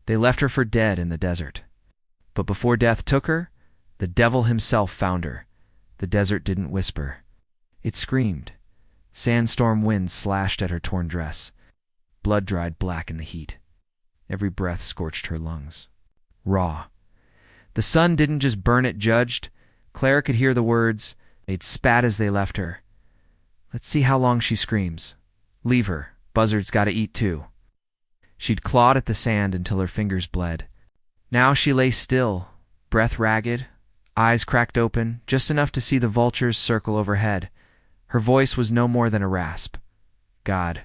They left her for dead in the desert. But before death took her, the devil himself found her. The desert didn't whisper. It screamed. Sandstorm winds slashed at her torn dress. Blood dried black in the heat. Every breath scorched her lungs. Raw. The sun didn't just burn it judged. Clara could hear the words. They'd spat as they left her. Let's see how long she screams. Leave her. Buzzard's got to eat too. She'd clawed at the sand until her fingers bled. Now she lay still, breath ragged, eyes cracked open, just enough to see the vultures circle overhead. Her voice was no more than a rasp. God, ...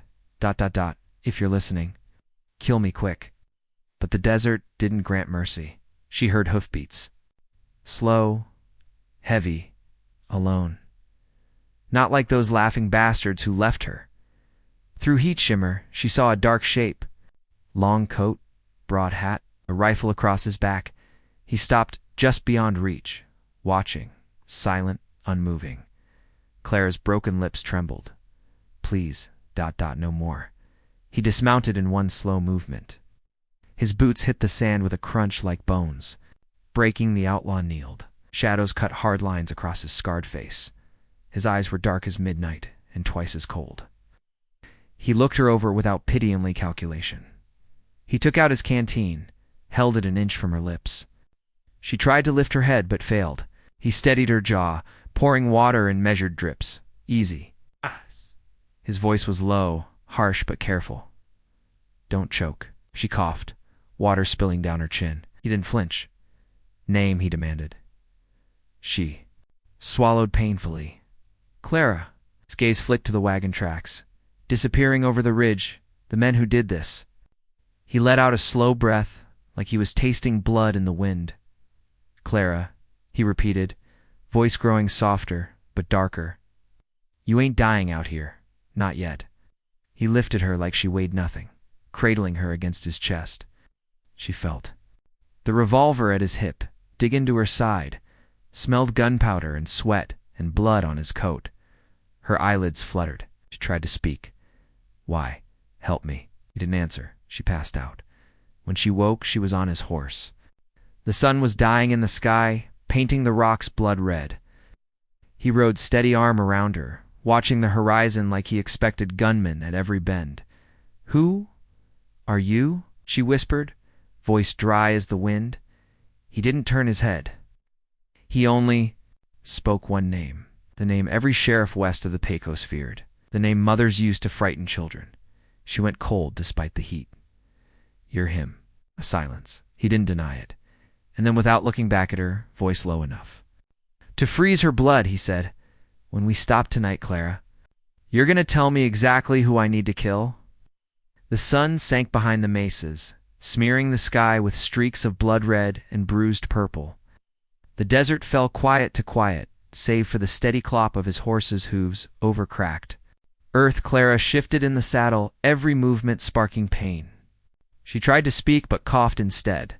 if you're listening, kill me quick. But the desert didn't grant mercy. She heard hoofbeats. Slow, heavy, alone. Not like those laughing bastards who left her. Through heat shimmer, she saw a dark shape. Long coat, broad hat, a rifle across his back. He stopped just beyond reach, watching, silent, unmoving. Clara's broken lips trembled. Please, ... no more. He dismounted in one slow movement. His boots hit the sand with a crunch like bones. Breaking, the outlaw kneeled. Shadows cut hard lines across his scarred face. His eyes were dark as midnight and twice as cold. He looked her over without pityingly calculation. He took out his canteen, held it an inch from her lips. She tried to lift her head but failed. He steadied her jaw, pouring water in measured drips. Easy. His voice was low, harsh but careful. Don't choke. She coughed, water spilling down her chin. He didn't flinch. Name, he demanded. She swallowed painfully. Clara. His gaze flicked to the wagon tracks. Disappearing over the ridge, the men who did this. He let out a slow breath, like he was tasting blood in the wind. Clara, he repeated, voice growing softer but darker. You ain't dying out here. Not yet. He lifted her like she weighed nothing, cradling her against his chest. She felt. The revolver at his hip, dig into her side, smelled gunpowder and sweat and blood on his coat. Her eyelids fluttered. She tried to speak. Why? Help me. He didn't answer. She passed out. When she woke, she was on his horse. The sun was dying in the sky, painting the rocks blood red. He rode steady arm around her, watching the horizon like he expected gunmen at every bend. Who are you? She whispered, voice dry as the wind. He didn't turn his head. He only spoke one name, the name every sheriff west of the Pecos feared, the name mothers used to frighten children. She went cold despite the heat. You're him. A silence. He didn't deny it. And then without looking back at her, voice low enough. To freeze her blood, he said. When we stop tonight, Clara, you're going to tell me exactly who I need to kill? The sun sank behind the mesas, smearing the sky with streaks of blood red and bruised purple. The desert fell quiet to quiet, save for the steady clop of his horse's hooves, overcracked. Earth Clara shifted in the saddle, every movement sparking pain. She tried to speak but coughed instead.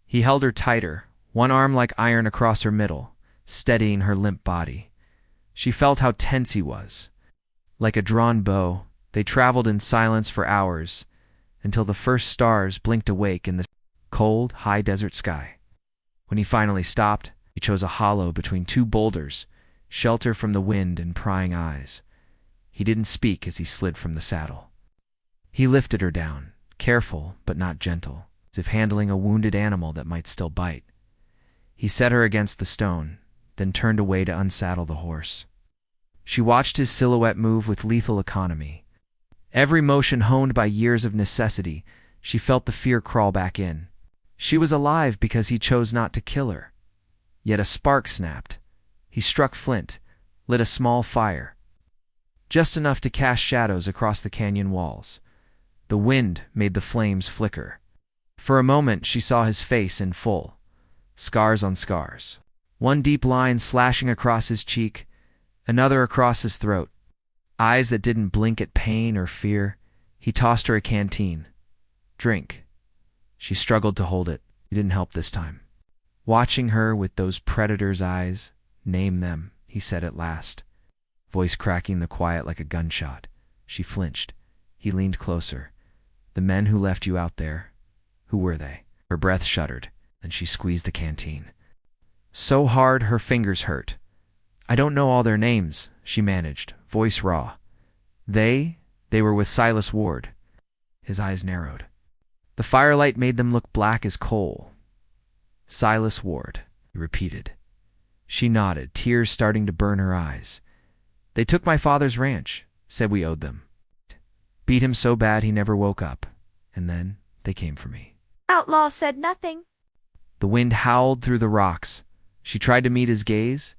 He held her tighter, one arm like iron across her middle, steadying her limp body. She felt how tense he was. Like a drawn bow, they traveled in silence for hours, until the first stars blinked awake in the cold, high desert sky. When he finally stopped, he chose a hollow between two boulders, shelter from the wind and prying eyes. He didn't speak as he slid from the saddle. He lifted her down, careful but not gentle, as if handling a wounded animal that might still bite. He set her against the stone, then turned away to unsaddle the horse. She watched his silhouette move with lethal economy. Every motion honed by years of necessity, she felt the fear crawl back in. She was alive because he chose not to kill her. Yet a spark snapped. He struck flint, lit a small fire. Just enough to cast shadows across the canyon walls. The wind made the flames flicker. For a moment she saw his face in full. Scars on scars. One deep line slashing across his cheek, another across his throat. Eyes that didn't blink at pain or fear. He tossed her a canteen. Drink. She struggled to hold it. He didn't help this time. Watching her with those predator's eyes, name them, he said at last, voice cracking the quiet like a gunshot. She flinched. He leaned closer. The men who left you out there, Who were they? Her breath shuddered, and she squeezed the canteen. So hard her fingers hurt. I don't know all their names, she managed, voice raw. They were with Silas Ward. His eyes narrowed. The firelight made them look black as coal. Silas Ward, he repeated. She nodded, tears starting to burn her eyes. They took my father's ranch, said we owed them. Beat him so bad he never woke up. And then they came for me. Outlaw said nothing. The wind howled through the rocks. She tried to meet his gaze,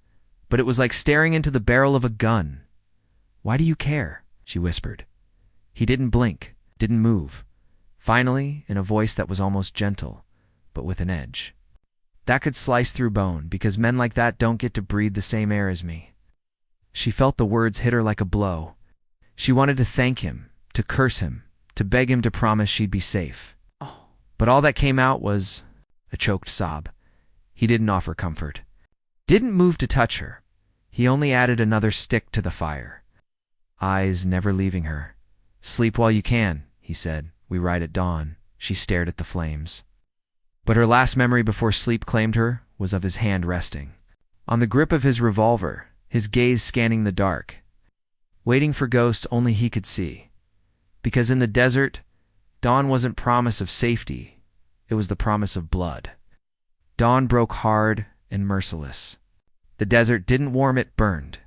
but it was like staring into the barrel of a gun. Why do you care? She whispered. He didn't blink, didn't move. Finally, in a voice that was almost gentle, but with an edge. That could slice through bone, because men like that don't get to breathe the same air as me. She felt the words hit her like a blow. She wanted to thank him, to curse him, to beg him to promise she'd be safe. But all that came out was a choked sob. He didn't offer comfort. Didn't move to touch her. He only added another stick to the fire. Eyes never leaving her. Sleep while you can, he said. We ride at dawn. She stared at the flames. But her last memory before sleep claimed her was of his hand resting on the grip of his revolver, his gaze scanning the dark, waiting for ghosts only he could see. Because in the desert, dawn wasn't promise of safety, it was the promise of blood. Dawn broke hard and merciless. The desert didn't warm, it burned.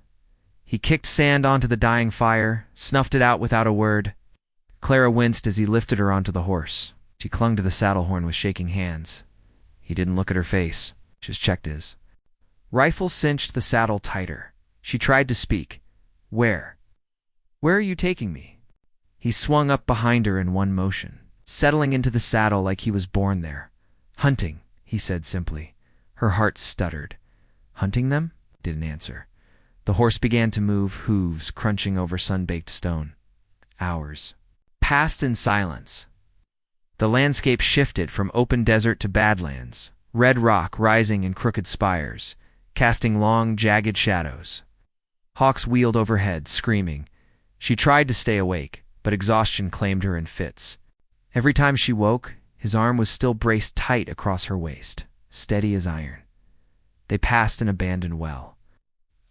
He kicked sand onto the dying fire, snuffed it out without a word. Clara winced as he lifted her onto the horse. She clung to the saddle horn with shaking hands. He didn't look at her face, just checked his. Rifle cinched the saddle tighter. She tried to speak. Where? Where are you taking me? He swung up behind her in one motion, settling into the saddle like he was born there. Hunting, he said simply. Her heart stuttered. Hunting them? Didn't answer. The horse began to move, hooves crunching over sun-baked stone. Hours passed in silence. The landscape shifted from open desert to badlands, red rock rising in crooked spires, casting long, jagged shadows. Hawks wheeled overhead, screaming. She tried to stay awake, but exhaustion claimed her in fits. Every time she woke, his arm was still braced tight across her waist, steady as iron. They passed an abandoned well.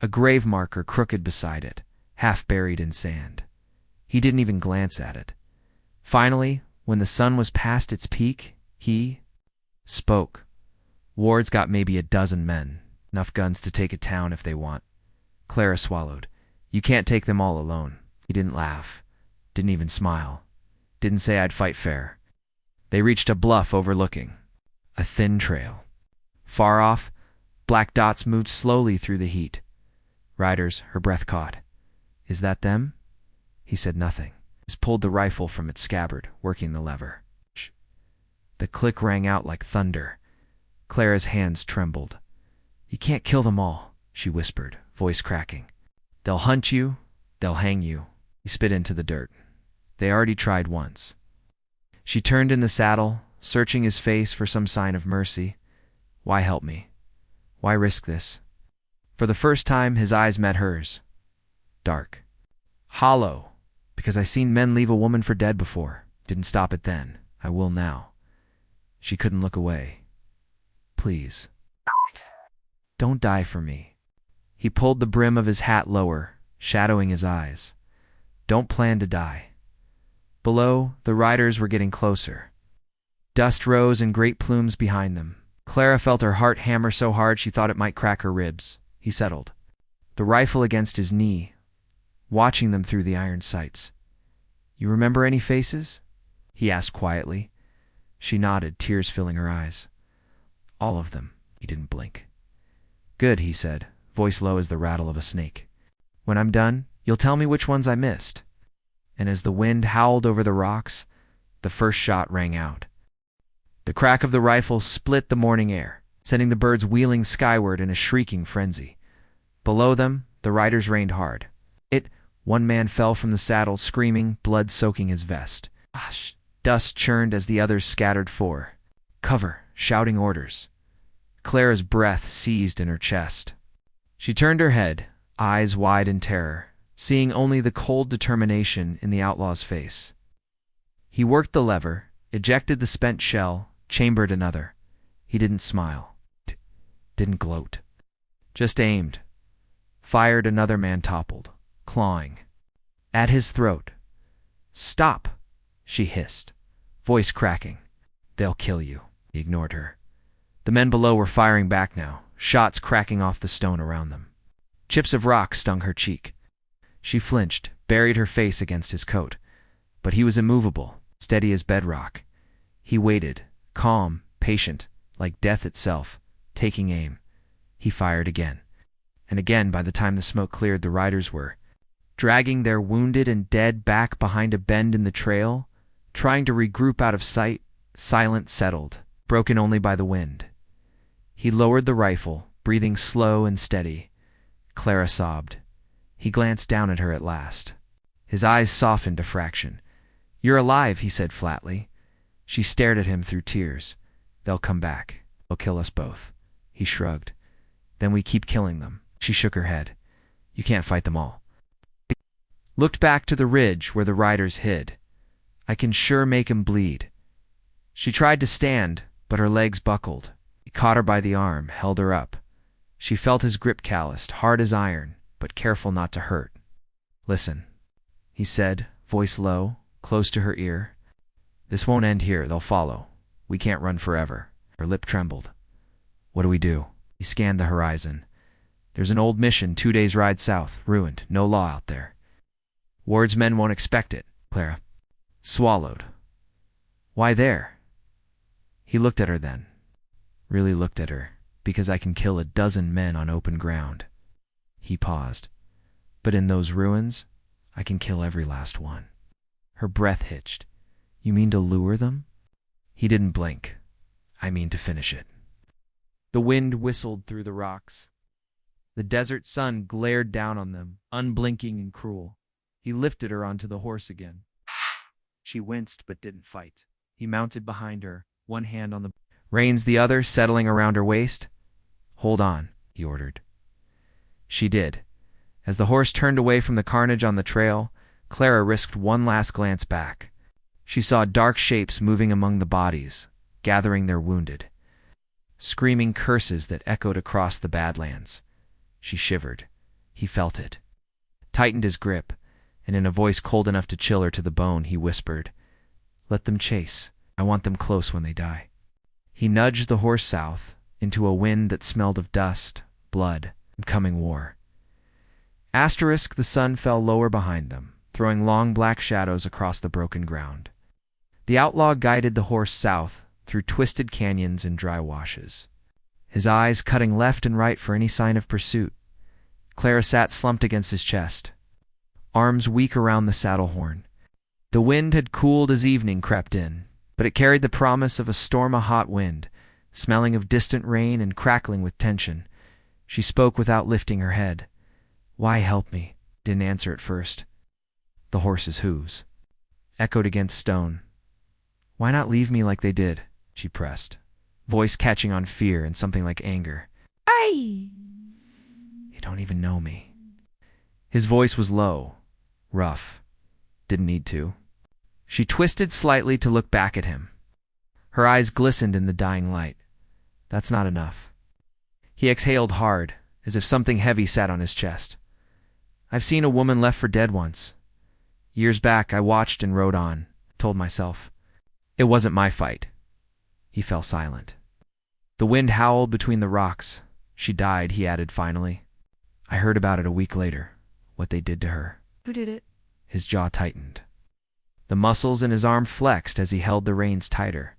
A grave marker crooked beside it, half buried in sand. He didn't even glance at it. Finally, when the sun was past its peak, he spoke. Ward's got maybe a dozen men, enough guns to take a town if they want. Clara swallowed. You can't take them all alone. He didn't laugh, didn't even smile, didn't say I'd fight fair. They reached a bluff overlooking a thin trail. Far off, black dots moved slowly through the heat. Riders, her breath caught. Is that them? He said nothing. He pulled the rifle from its scabbard, working the lever. Shh. The click rang out like thunder. Clara's hands trembled. You can't kill them all, she whispered, voice cracking. They'll hunt you, they'll hang you. He spit into the dirt. They already tried once. She turned in the saddle, searching his face for some sign of mercy. Why help me? Why risk this? For the first time, his eyes met hers. Dark. Hollow. Because I seen men leave a woman for dead before. Didn't stop it then. I will now. She couldn't look away. Please. Don't die for me. He pulled the brim of his hat lower, shadowing his eyes. Don't plan to die. Below, the riders were getting closer. Dust rose in great plumes behind them. Clara felt her heart hammer so hard she thought it might crack her ribs. He settled, the rifle against his knee, watching them through the iron sights. You remember any faces? He asked quietly. She nodded, tears filling her eyes. All of them. He didn't blink. Good, he said, voice low as the rattle of a snake. When I'm done, you'll tell me which ones I missed. And as the wind howled over the rocks, the first shot rang out. The crack of the rifle split the morning air, sending the birds wheeling skyward in a shrieking frenzy. Below them, the riders rained hard. One man fell from the saddle, screaming, blood soaking his vest. Dust churned as the others scattered for cover, shouting orders. Clara's breath seized in her chest. She turned her head, eyes wide in terror, seeing only the cold determination in the outlaw's face. He worked the lever, ejected the spent shell, chambered another. He didn't smile. Didn't gloat. Just aimed. Fired. Another man toppled, clawing at his throat. "Stop!" she hissed, voice cracking. "They'll kill you." He ignored her. The men below were firing back now, shots cracking off the stone around them. Chips of rock stung her cheek. She flinched, buried her face against his coat. But he was immovable, steady as bedrock. He waited, calm, patient, like death itself, taking aim. He fired again. And again, by the time the smoke cleared, the riders were dragging their wounded and dead back behind a bend in the trail, trying to regroup out of sight, silent, settled, broken only by the wind. He lowered the rifle, breathing slow and steady. Clara sobbed. He glanced down at her at last. His eyes softened a fraction. "You're alive," he said flatly. She stared at him through tears. "They'll come back. They'll kill us both." He shrugged. "Then we keep killing them." She shook her head. "You can't fight them all." Looked back to the ridge where the riders hid. "I can sure make 'em bleed." She tried to stand, but her legs buckled. He caught her by the arm, held her up. She felt his grip calloused, hard as iron, but careful not to hurt. "Listen," he said, voice low, close to her ear. "This won't end here. They'll follow. We can't run forever." Her lip trembled. "What do we do?" He scanned the horizon. "There's an old mission 2 days' ride south, ruined, no law out there. Ward's men won't expect it." Clara swallowed. "Why there?" He looked at her then. Really looked at her. "Because I can kill 12 men on open ground." He paused. "But in those ruins, I can kill every last one." Her breath hitched. "You mean to lure them?" He didn't blink. "I mean to finish it." The wind whistled through the rocks. The desert sun glared down on them, unblinking and cruel. He lifted her onto the horse again. She winced but didn't fight. He mounted behind her, one hand on the reins, the other settling around her waist. "Hold on," he ordered. She did. As the horse turned away from the carnage on the trail, Clara risked one last glance back. She saw dark shapes moving among the bodies, gathering their wounded. Screaming curses that echoed across the Badlands. She shivered. He felt it. Tightened his grip, and in a voice cold enough to chill her to the bone, he whispered, "Let them chase. I want them close when they die." He nudged the horse south, into a wind that smelled of dust, blood, and coming war. Asterisk, the sun fell lower behind them, throwing long black shadows across the broken ground. The outlaw guided the horse south, through twisted canyons and dry washes, his eyes cutting left and right for any sign of pursuit. Clara sat slumped against his chest, arms weak around the saddle horn. The wind had cooled as evening crept in, but it carried the promise of a storm of hot wind, smelling of distant rain and crackling with tension. She spoke without lifting her head. "Why help me?" Didn't answer at first. The horse's hooves echoed against stone. "Why not leave me like they did?" She pressed, voice catching on fear and something like anger. "You don't even know me." His voice was low, rough. Didn't need to. She twisted slightly to look back at him. Her eyes glistened in the dying light. "That's not enough." He exhaled hard, as if something heavy sat on his chest. "I've seen a woman left for dead once. Years back, I watched and rode on, told myself. It wasn't my fight." He fell silent. The wind howled between the rocks. "She died," he added finally. "I heard about it a week later, what they did to her." "Who did it?" His jaw tightened. The muscles in his arm flexed as he held the reins tighter.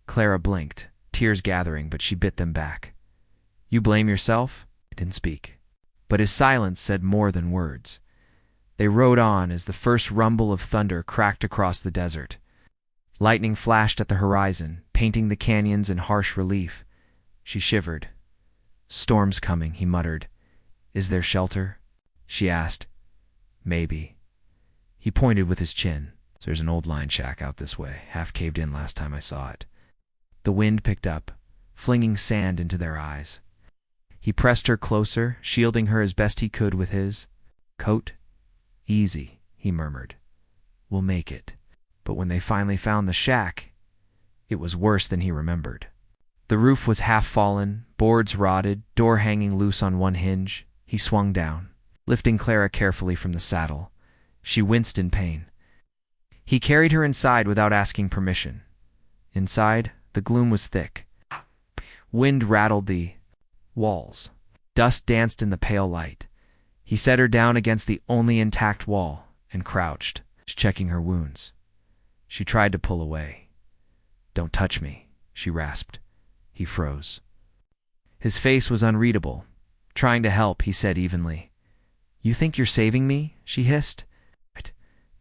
Clara blinked, tears gathering, but she bit them back. "You blame yourself?" He didn't speak. But his silence said more than words. They rode on as the first rumble of thunder cracked across the desert. Lightning flashed at the horizon, painting the canyons in harsh relief. She shivered. "Storm's coming," he muttered. "Is there shelter?" She asked. "Maybe." He pointed with his chin. "There's an old line shack out this way, half caved in last time I saw it." The wind picked up, flinging sand into their eyes. He pressed her closer, shielding her as best he could with his coat. "Easy," he murmured. "We'll make it." But when they finally found the shack, It was worse than he remembered. The roof was half fallen, boards rotted, door hanging loose on one hinge. He swung down, lifting Clara carefully from the saddle. She winced in pain. He carried her inside without asking permission. Inside, the gloom was thick. Wind rattled the walls. Dust danced in the pale light. He set her down against the only intact wall and crouched, checking her wounds. She tried to pull away. "Don't touch me," she rasped. He froze. His face was unreadable. Trying to help, he said evenly. "You think you're saving me?" she hissed.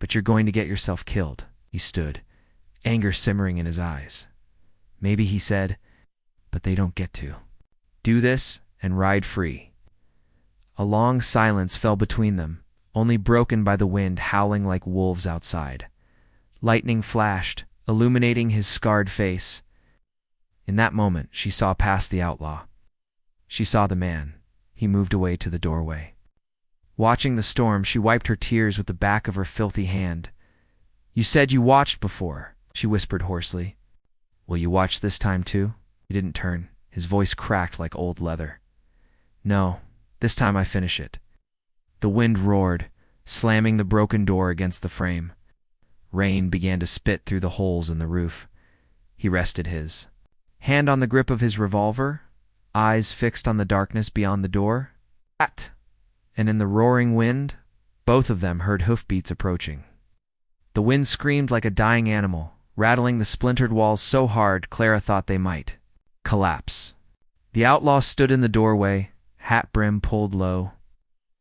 "But you're going to get yourself killed." He stood, anger simmering in his eyes. "Maybe," he said, "but they don't get to. Do this and ride free." A long silence fell between them, only broken by the wind howling like wolves outside. Lightning flashed, illuminating his scarred face. In that moment, she saw past the outlaw. She saw the man. He moved away to the doorway. Watching the storm, she wiped her tears with the back of her filthy hand. "You said you watched before," she whispered hoarsely. "Will you watch this time too?" He didn't turn. His voice cracked like old leather. "No, this time I finish it." The wind roared, slamming the broken door against the frame. Rain began to spit through the holes in the roof. He rested his hand on the grip of his revolver, eyes fixed on the darkness beyond the door. And in the roaring wind, both of them heard hoofbeats approaching. The wind screamed like a dying animal, rattling the splintered walls so hard Clara thought they might collapse. The outlaw stood in the doorway, hat brim pulled low,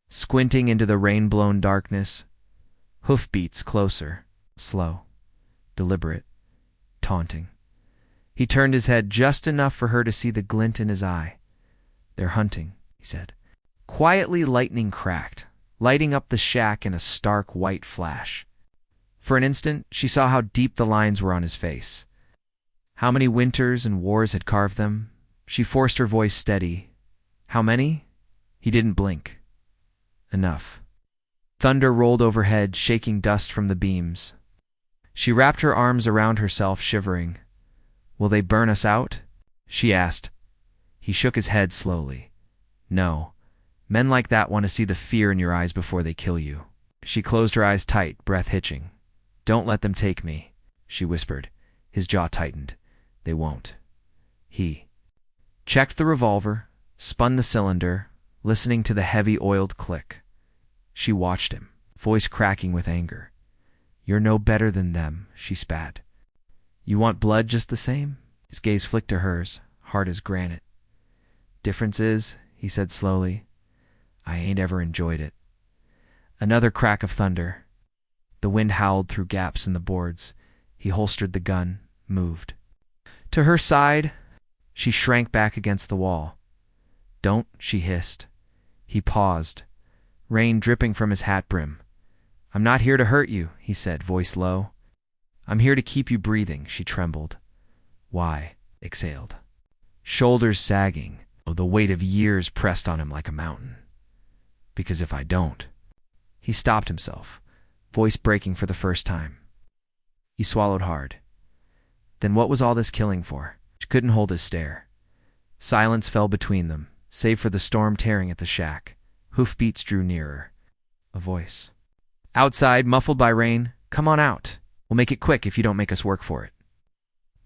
squinting into the rain-blown darkness. Hoofbeats closer, slow, deliberate, taunting. He turned his head just enough for her to see the glint in his eye. "They're hunting," he said. Quietly, lightning cracked, lighting up the shack in a stark white flash. For an instant, she saw how deep the lines were on his face. How many winters and wars had carved them? She forced her voice steady. "How many?" He didn't blink. "Enough." Thunder rolled overhead, shaking dust from the beams. She wrapped her arms around herself, shivering. "Will they burn us out?" she asked. He shook his head slowly. "No. Men like that want to see the fear in your eyes before they kill you." She closed her eyes tight, breath hitching. "Don't let them take me," she whispered. His jaw tightened. "They won't." He checked the revolver, spun the cylinder, listening to the heavy oiled click. She watched him, voice cracking with anger. "You're no better than them," she spat. "You want blood just the same?" His gaze flicked to hers, hard as granite. "Difference is," he said slowly, "I ain't ever enjoyed it." Another crack of thunder. The wind howled through gaps in the boards. He holstered the gun, moved. To her side, she shrank back against the wall. "Don't," she hissed. He paused, rain dripping from his hat brim. "I'm not here to hurt you," he said, voice low. "I'm here to keep you breathing," she trembled. "Why?" exhaled. Shoulders sagging, the weight of years pressed on him like a mountain. "Because if I don't..." He stopped himself, voice breaking for the first time. He swallowed hard. Then what was all this killing for? She couldn't hold his stare. Silence fell between them, save for the storm tearing at the shack. Hoofbeats drew nearer. A voice. "Outside, muffled by rain. Come on out. We'll make it quick if you don't make us work for it."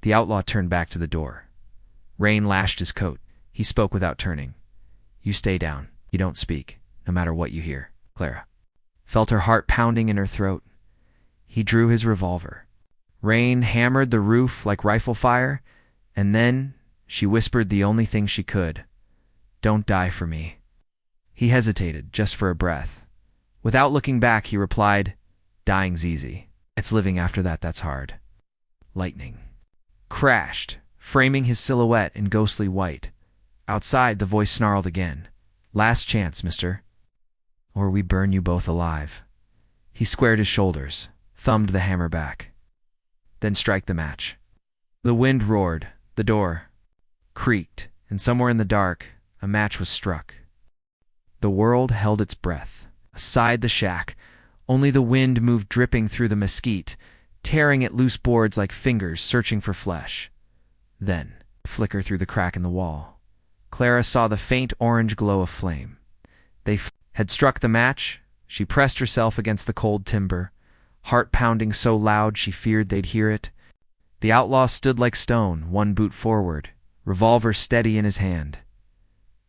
The outlaw turned back to the door. Rain lashed his coat. He spoke without turning. "You stay down. You don't speak, no matter what you hear." Clara felt her heart pounding in her throat. He drew his revolver. Rain hammered the roof like rifle fire, and then she whispered the only thing she could. "Don't die for me." He hesitated, just for a breath. Without looking back, he replied, "Dying's easy. It's living after that that's hard." Lightning crashed, framing his silhouette in ghostly white. Outside, the voice snarled again. "Last chance, mister, or we burn you both alive." He squared his shoulders, thumbed the hammer back. "Then strike the match." The wind roared, the door creaked, and somewhere in the dark, a match was struck. The world held its breath. Aside the shack, only the wind moved dripping through the mesquite, tearing at loose boards like fingers searching for flesh. Then, flicker through the crack in the wall. Clara saw the faint orange glow of flame. They had struck the match. She pressed herself against the cold timber, heart pounding so loud she feared they'd hear it. The outlaw stood like stone, one boot forward, revolver steady in his hand.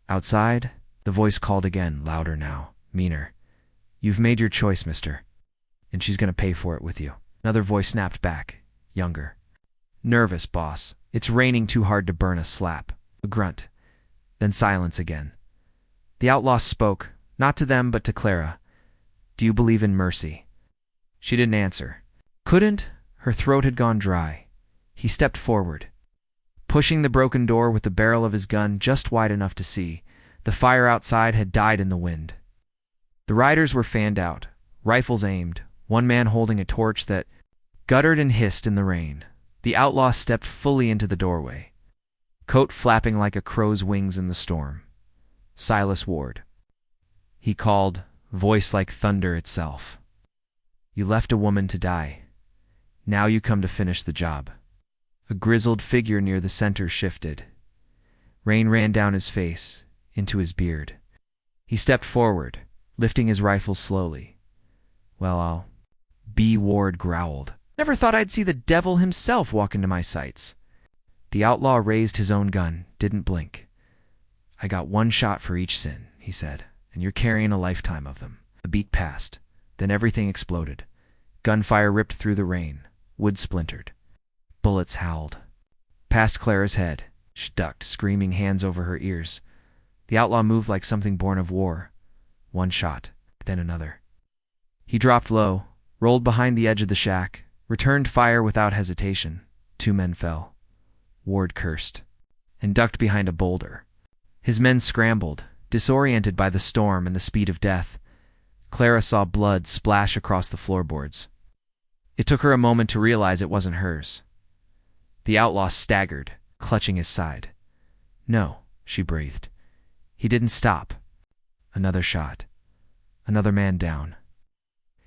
Outside, the voice called again, louder now, meaner. "You've made your choice, mister, and she's going to pay for it with you." Another voice snapped back, younger. "Nervous, boss. It's raining too hard to burn a slap." A grunt. Then silence again. The outlaw spoke, not to them but to Clara. "Do you believe in mercy?" She didn't answer. Couldn't. Her throat had gone dry. He stepped forward, pushing the broken door with the barrel of his gun just wide enough to see. The fire outside had died in the wind. The riders were fanned out, rifles aimed, one man holding a torch that guttered and hissed in the rain. The outlaw stepped fully into the doorway, coat flapping like a crow's wings in the storm. Silas Ward. He called, voice like thunder itself. "You left a woman to die. Now you come to finish the job." A grizzled figure near the center shifted. Rain ran down his face, into his beard. He stepped forward, lifting his rifle slowly. "Well, I'll be," Ward growled. "Never thought I'd see the devil himself walk into my sights." The outlaw raised his own gun, didn't blink. "I got one shot for each sin," he said, "and you're carrying a lifetime of them." A beat passed. Then everything exploded. Gunfire ripped through the rain. Wood splintered. Bullets howled. Past Clara's head. She ducked, screaming, hands over her ears. The outlaw moved like something born of war. One shot, then another. He dropped low, rolled behind the edge of the shack, returned fire without hesitation. 2 men fell. Ward cursed, and ducked behind a boulder. His men scrambled, disoriented by the storm and the speed of death. Clara saw blood splash across the floorboards. It took her a moment to realize it wasn't hers. The outlaw staggered, clutching his side. "No," she breathed. He didn't stop. Another shot. Another man down.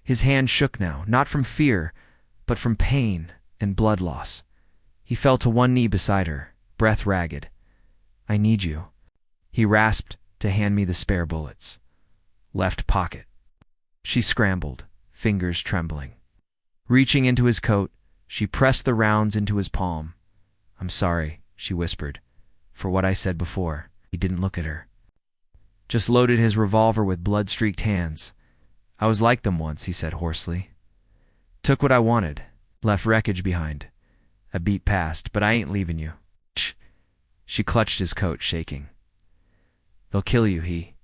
His hand shook now, not from fear, but from pain and blood loss. He fell to one knee beside her, breath ragged. "I need you." He rasped to hand me the spare bullets. Left pocket. She scrambled, fingers trembling. Reaching into his coat, she pressed the rounds into his palm. "I'm sorry," she whispered, "for what I said before." He didn't look at her. Just loaded his revolver with blood-streaked hands. "I was like them once," he said hoarsely. "Took what I wanted, left wreckage behind. A beat passed, but I ain't leaving you." Shh. She clutched his coat, shaking. "They'll kill you," he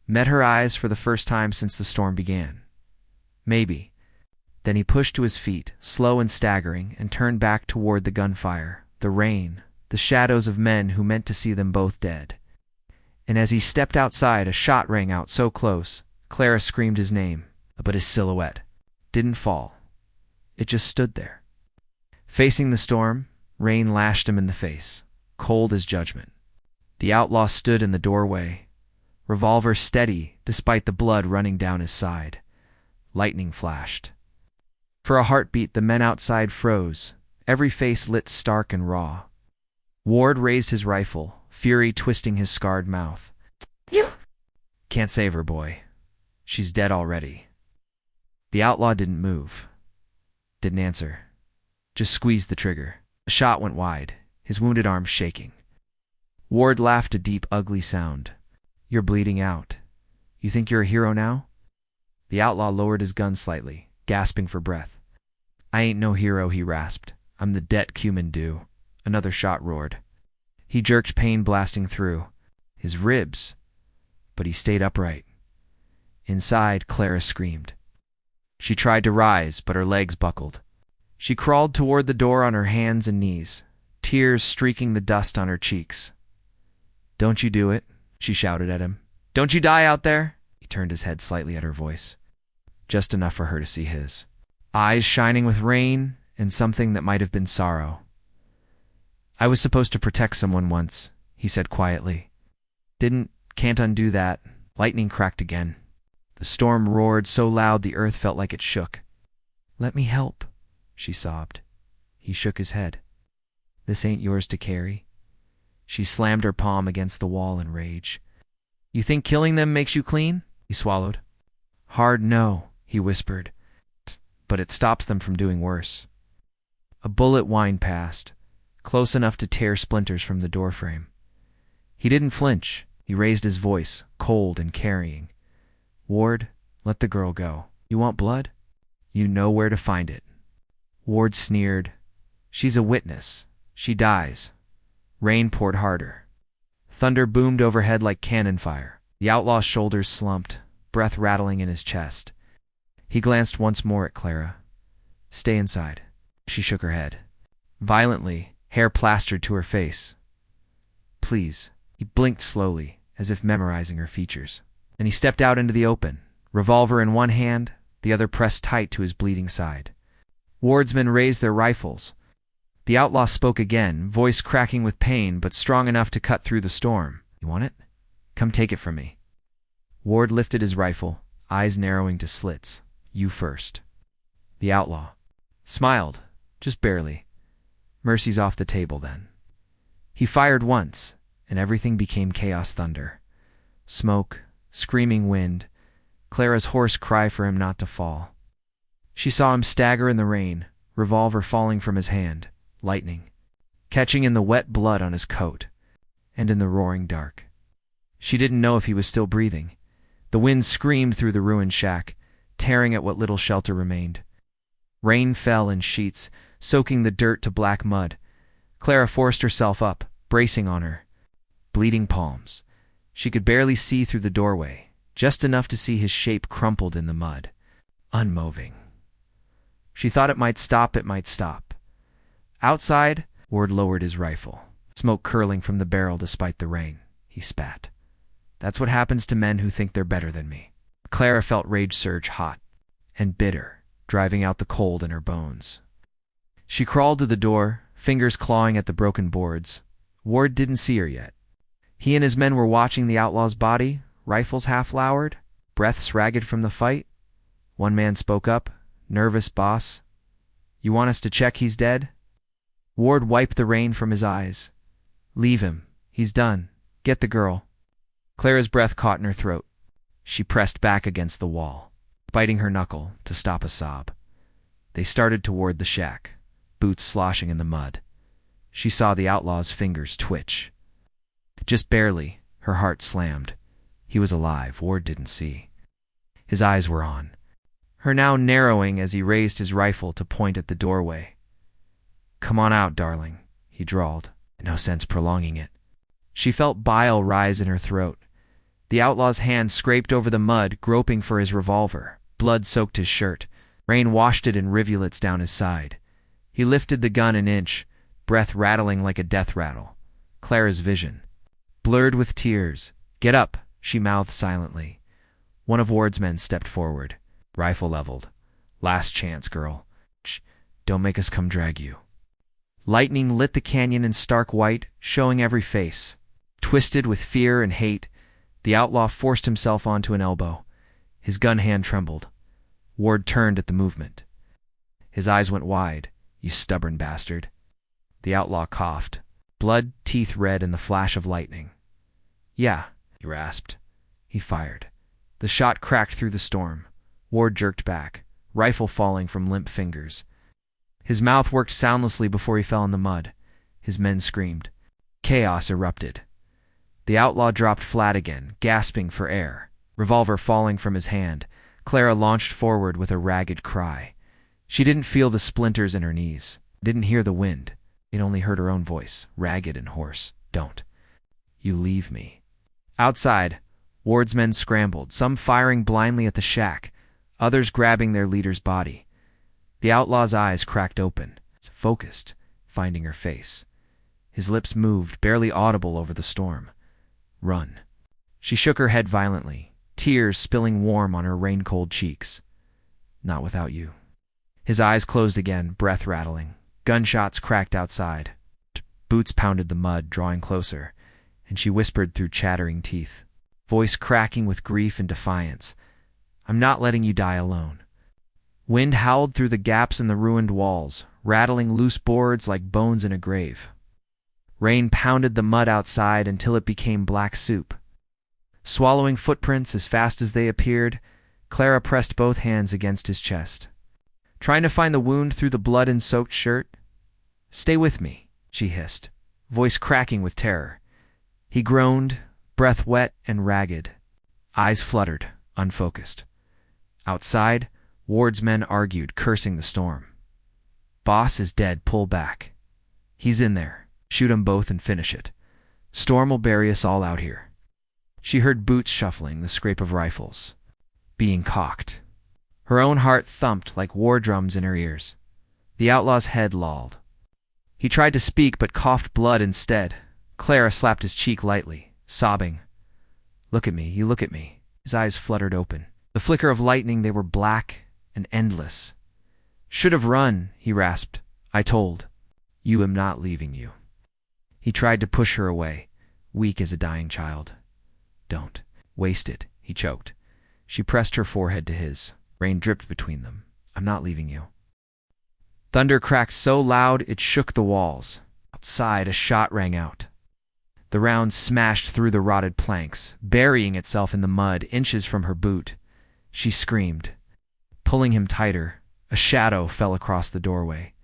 met her eyes for the first time since the storm began. "Maybe." Then he pushed to his feet, slow and staggering, and turned back toward the gunfire, the rain, the shadows of men who meant to see them both dead. And as he stepped outside, a shot rang out so close, Clara screamed his name, but his silhouette didn't fall. It just stood there. Facing the storm, rain lashed him in the face, cold as judgment. The outlaw stood in the doorway, revolver steady despite the blood running down his side. Lightning flashed. For a heartbeat, the men outside froze, every face lit stark and raw. Ward raised his rifle, fury twisting his scarred mouth. "You can't save her, boy. She's dead already." The outlaw didn't move, didn't answer, just squeezed the trigger. The shot went wide, his wounded arm shaking. Ward laughed a deep, ugly sound. "You're bleeding out. You think you're a hero now?" The outlaw lowered his gun slightly, gasping for breath. "I ain't no hero," he rasped. "I'm the debt cumin due." Another shot roared. He jerked, pain blasting through his ribs, but he stayed upright. Inside, Clara screamed. She tried to rise, but her legs buckled. She crawled toward the door on her hands and knees, tears streaking the dust on her cheeks. "Don't you do it," she shouted at him. "Don't you die out there." He turned his head slightly at her voice, just enough for her to see his eyes shining with rain and something that might have been sorrow. "I was supposed to protect someone once," he said quietly. Can't undo that." Lightning cracked again. The storm roared so loud the earth felt like it shook. "Let me help," she sobbed. He shook his head. This ain't yours to carry. She slammed her palm against the wall in rage. You think killing them makes you clean? He swallowed. Hard no, he whispered. But it stops them from doing worse. A bullet whined past, close enough to tear splinters from the doorframe. He didn't flinch. He raised his voice, cold and carrying. Ward, let the girl go. You want blood? You know where to find it. Ward sneered. She's a witness. She dies. Rain poured harder. Thunder boomed overhead like cannon fire. The outlaw's shoulders slumped, breath rattling in his chest. He glanced once more at Clara. Stay inside. She shook her head. Violently, hair plastered to her face. Please. He blinked slowly, as if memorizing her features. Then he stepped out into the open, revolver in one hand, the other pressed tight to his bleeding side. Ward's men raised their rifles. The outlaw spoke again, voice cracking with pain but strong enough to cut through the storm. You want it? Come take it from me. Ward lifted his rifle, eyes narrowing to slits. You first. The outlaw smiled, just barely. Mercy's off the table then. He fired once, and everything became chaos thunder. Smoke, screaming wind, Clara's hoarse cry for him not to fall. She saw him stagger in the rain, revolver falling from his hand, lightning, catching in the wet blood on his coat, and in the roaring dark. She didn't know if he was still breathing. The wind screamed through the ruined shack, tearing at what little shelter remained. Rain fell in sheets, soaking the dirt to black mud. Clara forced herself up, bracing on her. Bleeding palms. She could barely see through the doorway, just enough to see his shape crumpled in the mud. Unmoving. She thought it might stop. Outside, Ward lowered his rifle, smoke curling from the barrel despite the rain. He spat. That's what happens to men who think they're better than me. Clara felt rage surge hot and bitter, driving out the cold in her bones. She crawled to the door, fingers clawing at the broken boards. Ward didn't see her yet. He and his men were watching the outlaw's body, rifles half-lowered, breaths ragged from the fight. One man spoke up, nervous. Boss, you want us to check he's dead? Ward wiped the rain from his eyes. Leave him. He's done. Get the girl. Clara's breath caught in her throat. She pressed back against the wall, biting her knuckle to stop a sob. They started toward the shack, boots sloshing in the mud. She saw the outlaw's fingers twitch. Just barely, her heart slammed. He was alive. Ward didn't see. His eyes were on her, now narrowing as he raised his rifle to point at the doorway. Come on out, darling, he drawled. No sense prolonging it. She felt bile rise in her throat. The outlaw's hand scraped over the mud, groping for his revolver. Blood soaked his shirt. Rain washed it in rivulets down his side. He lifted the gun an inch, breath rattling like a death rattle. Clara's vision blurred with tears. Get up, she mouthed silently. One of Ward's men stepped forward, rifle leveled. Last chance, girl. Shh, don't make us come drag you. Lightning lit the canyon in stark white, showing every face. Twisted with fear and hate, the outlaw forced himself onto an elbow. His gun hand trembled. Ward turned at the movement. His eyes went wide. You stubborn bastard. The outlaw coughed, blood, teeth red in the flash of lightning. Yeah, he rasped. He fired. The shot cracked through the storm. Ward jerked back, rifle falling from limp fingers. His mouth worked soundlessly before he fell in the mud. His men screamed. Chaos erupted. The outlaw dropped flat again, gasping for air. Revolver falling from his hand, Clara launched forward with a ragged cry. She didn't feel the splinters in her knees, didn't hear the wind. It only heard her own voice, ragged and hoarse. Don't. You leave me. Outside, Ward's men scrambled, some firing blindly at the shack, others grabbing their leader's body. The outlaw's eyes cracked open, focused, finding her face. His lips moved, barely audible over the storm. Run. She shook her head violently, tears spilling warm on her rain-cold cheeks. Not without you. His eyes closed again, breath rattling. Gunshots cracked outside. Boots pounded the mud, drawing closer, and she whispered through chattering teeth, voice cracking with grief and defiance. I'm not letting you die alone. Wind howled through the gaps in the ruined walls, rattling loose boards like bones in a grave. Rain pounded the mud outside until it became black soup. Swallowing footprints as fast as they appeared, Clara pressed both hands against his chest, trying to find the wound through the blood and soaked shirt. "Stay with me," she hissed, voice cracking with terror. He groaned, breath wet and ragged, eyes fluttered, unfocused. Outside, Ward's men argued, cursing the storm. "Boss is dead, pull back. He's in there. Shoot 'em both and finish it. Storm will bury us all out here." She heard boots shuffling, the scrape of rifles being cocked. Her own heart thumped like war drums in her ears. The outlaw's head lolled. He tried to speak but coughed blood instead. Clara slapped his cheek lightly, sobbing. "Look at me, you look at me." His eyes fluttered open. The flicker of lightning, they were black and endless. "Should have run," he rasped. "I told you I'm not leaving you." He tried to push her away, weak as a dying child. "Don't waste it," he choked. She pressed her forehead to his. Rain dripped between them. "I'm not leaving you." Thunder cracked so loud it shook the walls. Outside, a shot rang out. The round smashed through the rotted planks, burying itself in the mud inches from her boot. She screamed. Pulling him tighter, a shadow fell across the doorway.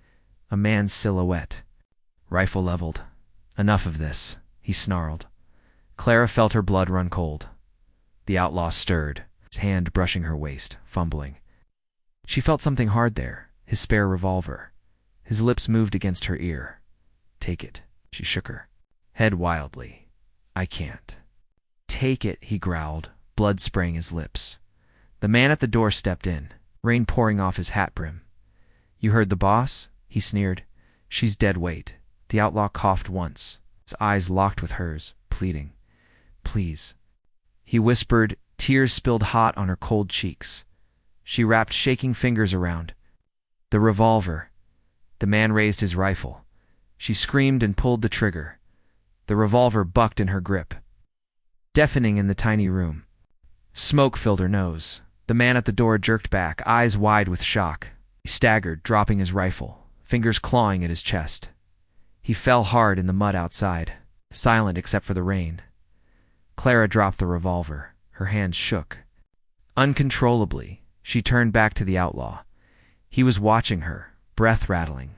A man's silhouette. Rifle leveled. "Enough of this," he snarled. Clara felt her blood run cold. The outlaw stirred, his hand brushing her waist, fumbling. She felt something hard there, his spare revolver. His lips moved against her ear. "Take it," she shook her head wildly. "I can't." "Take it," he growled, blood spraying his lips. The man at the door stepped in, rain pouring off his hat brim. "You heard the boss?" he sneered. "She's dead weight." The outlaw coughed once, his eyes locked with hers, pleading. "Please." He whispered, tears spilled hot on her cold cheeks. She wrapped shaking fingers around. "The revolver." The man raised his rifle. She screamed and pulled the trigger. The revolver bucked in her grip, deafening in the tiny room. Smoke filled her nose. The man at the door jerked back, eyes wide with shock. He staggered, dropping his rifle, fingers clawing at his chest. He fell hard in the mud outside, silent except for the rain. Clara dropped the revolver. Her hands shook. Uncontrollably, she turned back to the outlaw. He was watching her, breath rattling.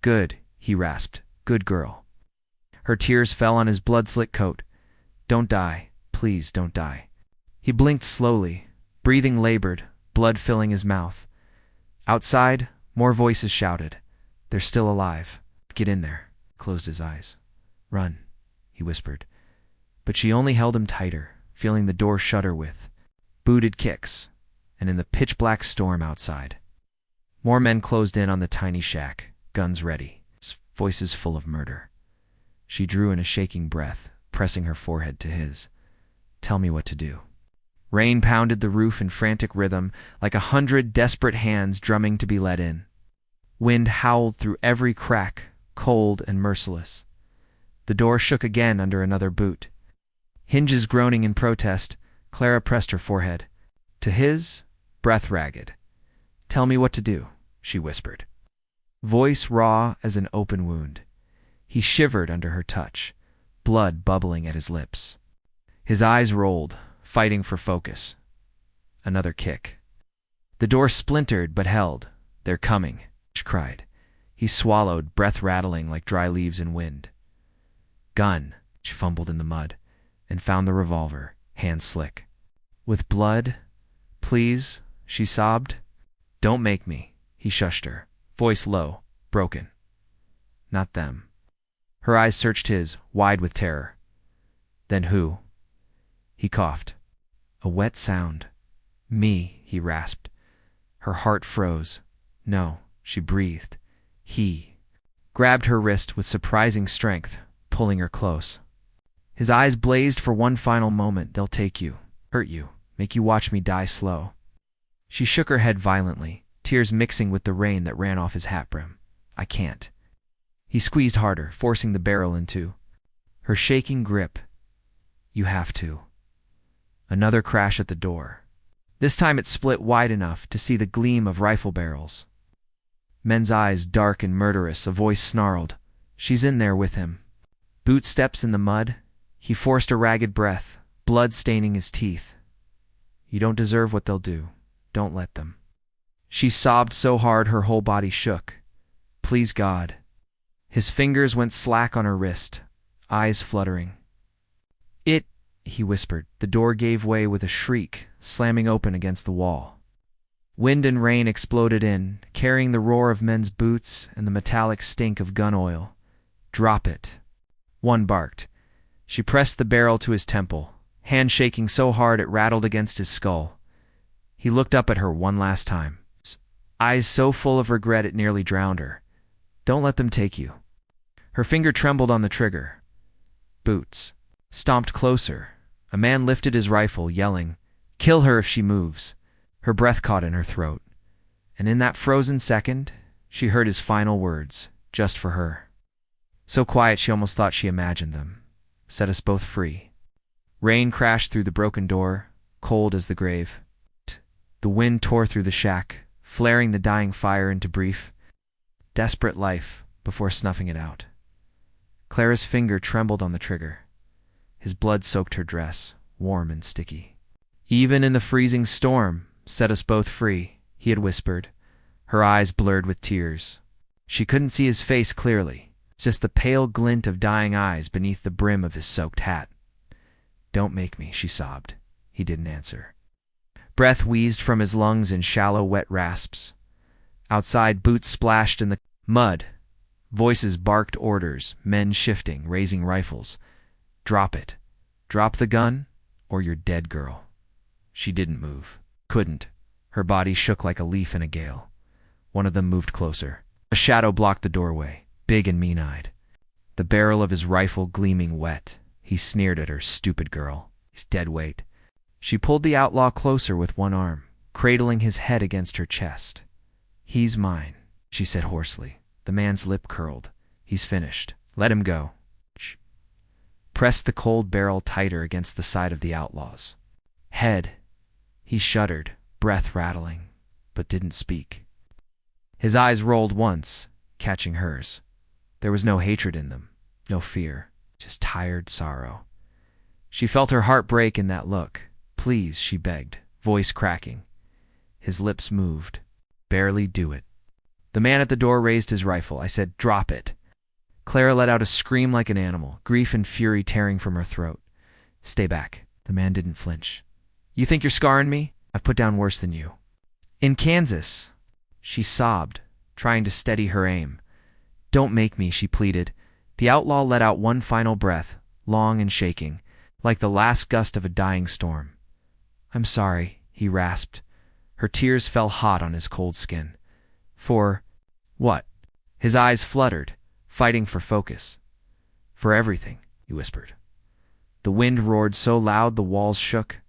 "Good," he rasped. "Good girl." Her tears fell on his blood-slick coat. "Don't die. Please don't die." He blinked slowly, breathing labored, blood filling his mouth. Outside, more voices shouted. "They're still alive. Get in there." Closed his eyes. "Run," he whispered. But she only held him tighter, feeling the door shudder with booted kicks, and in the pitch-black storm outside. More men closed in on the tiny shack, guns ready, voices full of murder. She drew in a shaking breath, pressing her forehead to his. "Tell me what to do." Rain pounded the roof in frantic rhythm, like 100 desperate hands drumming to be let in. Wind howled through every crack, cold and merciless. The door shook again under another boot. Hinges groaning in protest, Clara pressed her forehead. To his, breath ragged. "Tell me what to do," she whispered. Voice raw as an open wound. He shivered under her touch, blood bubbling at his lips. His eyes rolled, fighting for focus. Another kick. The door splintered but held. "They're coming," she cried. He swallowed, breath rattling like dry leaves in wind. "Gun," she fumbled in the mud, and found the revolver, hands slick. "With blood? Please," she sobbed. "Don't make me," he shushed her, voice low, broken. "Not them." Her eyes searched his, wide with terror. "Then who?" He coughed. A wet sound. "Me," he rasped. Her heart froze. "No," she breathed. He grabbed her wrist with surprising strength, pulling her close. His eyes blazed for one final moment. "They'll take you, hurt you, make you watch me die slow." She shook her head violently, tears mixing with the rain that ran off his hat brim. "I can't." He squeezed harder, forcing the barrel into her shaking grip. "You have to." Another crash at the door. This time it split wide enough to see the gleam of rifle barrels. Men's eyes dark and murderous, a voice snarled, "She's in there with him." Boot steps in the mud. He forced a ragged breath, blood staining his teeth. "You don't deserve what they'll do. Don't let them." She sobbed so hard her whole body shook. "Please God." His fingers went slack on her wrist, eyes fluttering. He whispered. The door gave way with a shriek, slamming open against the wall. Wind and rain exploded in, carrying the roar of men's boots and the metallic stink of gun oil. "Drop it." One barked. She pressed the barrel to his temple, hand shaking so hard it rattled against his skull. He looked up at her one last time, eyes so full of regret it nearly drowned her. "Don't let them take you." Her finger trembled on the trigger. Boots stomped closer. A man lifted his rifle, yelling, "Kill her if she moves." Her breath caught in her throat. And in that frozen second, she heard his final words, just for her. So quiet she almost thought she imagined them. "Set us both free." Rain crashed through the broken door, cold as the grave. The wind tore through the shack, flaring the dying fire into brief, desperate life before snuffing it out. Clara's finger trembled on the trigger. His blood soaked her dress, warm and sticky. "Even in the freezing storm, set us both free," he had whispered, her eyes blurred with tears. She couldn't see his face clearly, just the pale glint of dying eyes beneath the brim of his soaked hat. "Don't make me," she sobbed. He didn't answer. Breath wheezed from his lungs in shallow, wet rasps. Outside, boots splashed in the mud. Voices barked orders, men shifting, raising rifles. "Drop it. Drop the gun, or you're dead, girl." She didn't move. Couldn't. Her body shook like a leaf in a gale. One of them moved closer. A shadow blocked the doorway, big and mean-eyed. The barrel of his rifle gleaming wet. He sneered at her, "Stupid girl. He's dead weight." She pulled the outlaw closer with one arm, cradling his head against her chest. "He's mine," she said hoarsely. The man's lip curled. "He's finished. Let him go." Pressed the cold barrel tighter against the side of the outlaw's head. He shuddered, breath rattling, but didn't speak. His eyes rolled once, catching hers. There was no hatred in them, no fear, just tired sorrow. She felt her heart break in that look. "Please," she begged, voice cracking. His lips moved. "Barely do it." The man at the door raised his rifle. I said, "Drop it." Clara let out a scream like an animal, grief and fury tearing from her throat. "Stay back." The man didn't flinch. "You think you're scarring me? I've put down worse than you." "In Kansas." She sobbed, trying to steady her aim. "Don't make me," she pleaded. The outlaw let out one final breath, long and shaking, like the last gust of a dying storm. "I'm sorry," he rasped. Her tears fell hot on his cold skin. "For what?" His eyes fluttered, fighting for focus. "For everything," he whispered. The wind roared so loud the walls shook.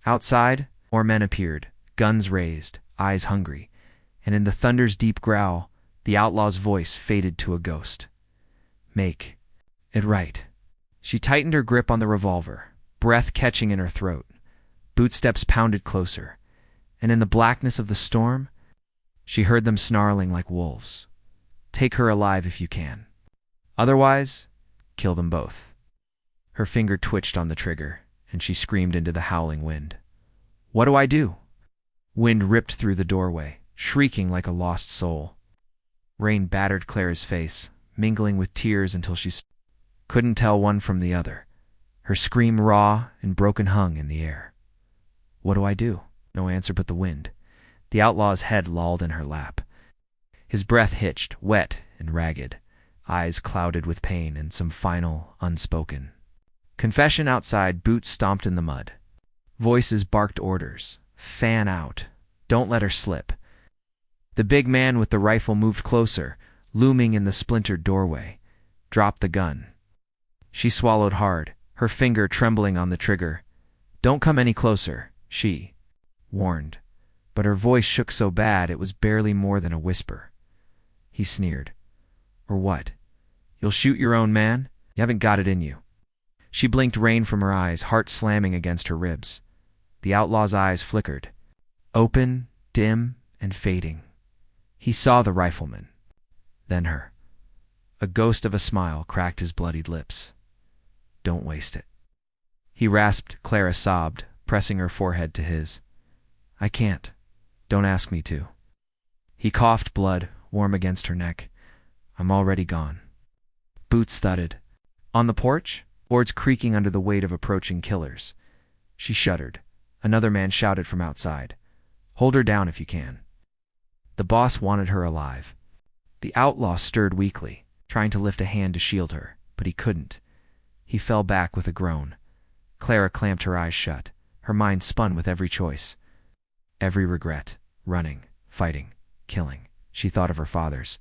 Outside, more men appeared, guns raised, eyes hungry, and in the thunder's deep growl, the outlaw's voice faded to a ghost. "Make it right." She tightened her grip on the revolver, breath catching in her throat. Bootsteps pounded closer, and in the blackness of the storm, she heard them snarling like wolves. "Take her alive if you can. Otherwise, kill them both." Her finger twitched on the trigger, and she screamed into the howling wind. "What do I do?" Wind ripped through the doorway, shrieking like a lost soul. Rain battered Clara's face, mingling with tears until she couldn't tell one from the other. Her scream raw and broken hung in the air. "What do I do?" No answer but the wind. The outlaw's head lolled in her lap. His breath hitched, wet and ragged, eyes clouded with pain and some final, unspoken confession. Outside, boots stomped in the mud. Voices barked orders. "Fan out. Don't let her slip." The big man with the rifle moved closer, looming in the splintered doorway. "Drop the gun." She swallowed hard, her finger trembling on the trigger. "Don't come any closer," she warned, but her voice shook so bad it was barely more than a whisper. He sneered. "Or what? You'll shoot your own man? You haven't got it in you." She blinked rain from her eyes, heart slamming against her ribs. The outlaw's eyes flickered. open, dim, and fading. He saw the rifleman, then her. A ghost of a smile cracked his bloodied lips. "Don't waste it." He rasped. Clara sobbed, pressing her forehead to his. "I can't. Don't ask me to." He coughed, blood warm against her neck. "I'm already gone." Boots thudded. On the porch, boards creaking under the weight of approaching killers. She shuddered. Another man shouted from outside. "Hold her down if you can." The boss wanted her alive. The outlaw stirred weakly, trying to lift a hand to shield her, but he couldn't. He fell back with a groan. Clara clamped her eyes shut. Her mind spun with every choice. Every regret. Running, fighting, killing. She thought of her father's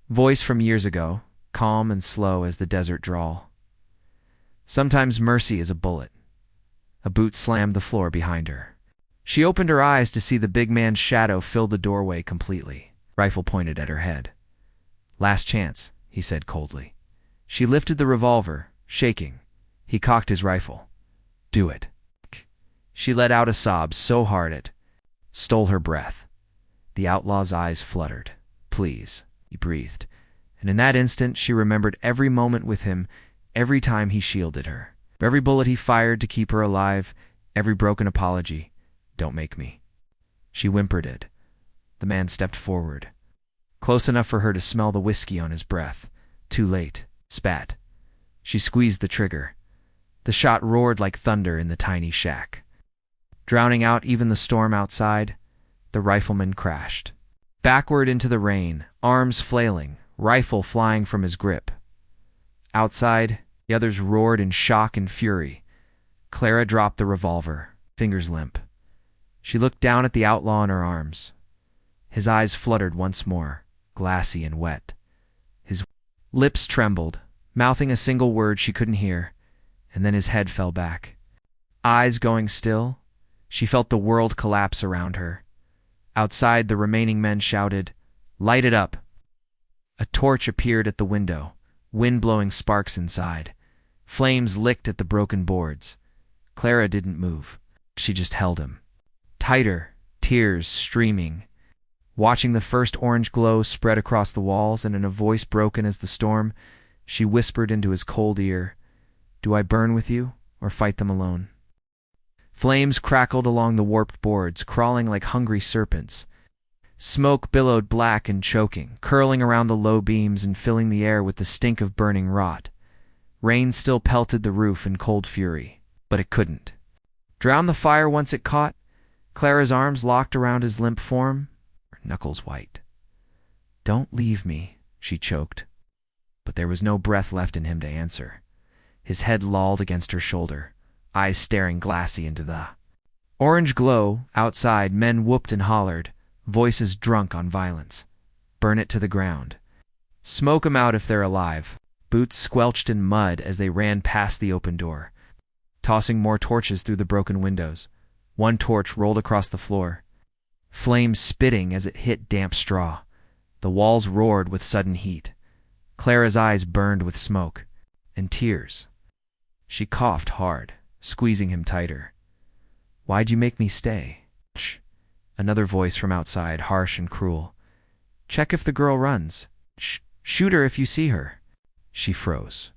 voice from years ago, calm and slow as the desert drawl. "Sometimes mercy is a bullet." A boot slammed the floor behind her. She opened her eyes to see the big man's shadow fill the doorway completely. Rifle pointed at her head. "Last chance," he said coldly. She lifted the revolver, shaking. He cocked his rifle. "Do it." She let out a sob so hard it stole her breath. The outlaw's eyes fluttered. "Please," he breathed. And in that instant she remembered every moment with him, every time he shielded her. Every bullet he fired to keep her alive, every broken apology. "Don't make me." She whimpered it. The man stepped forward, close enough for her to smell the whiskey on his breath. Too late. Spat. She squeezed the trigger. The shot roared like thunder in the tiny shack. Drowning out even the storm outside, the rifleman crashed. Backward into the rain, arms flailing, rifle flying from his grip. Outside, the others roared in shock and fury. Clara dropped the revolver, fingers limp. She looked down at the outlaw in her arms. His eyes fluttered once more, glassy and wet. His lips trembled, mouthing a single word she couldn't hear, and then his head fell back. Eyes going still, she felt the world collapse around her. Outside, the remaining men shouted, "Light it up!" A torch appeared at the window, wind blowing sparks inside. Flames licked at the broken boards. Clara didn't move. She just held him. Tighter, tears streaming. Watching the first orange glow spread across the walls, and in a voice broken as the storm, she whispered into his cold ear, "Do I burn with you, or fight them alone?" Flames crackled along the warped boards, crawling like hungry serpents. Smoke billowed black and choking, curling around the low beams and filling the air with the stink of burning rot. Rain still pelted the roof in cold fury, but it couldn't drown the fire once it caught. Clara's arms locked around his limp form, her knuckles white. "Don't leave me," she choked. But there was no breath left in him to answer. His head lolled against her shoulder, eyes staring glassy into the orange glow. Outside, men whooped and hollered, voices drunk on violence. "Burn it to the ground. Smoke 'em out if they're alive." Boots squelched in mud as they ran past the open door, tossing more torches through the broken windows. One torch rolled across the floor, flames spitting as it hit damp straw. The walls roared with sudden heat. Clara's eyes burned with smoke and tears. She coughed hard, squeezing him tighter. "Why'd you make me stay?" "Shh." Another voice from outside, harsh and cruel. "Check if the girl runs. Shoot her if you see her." She froze.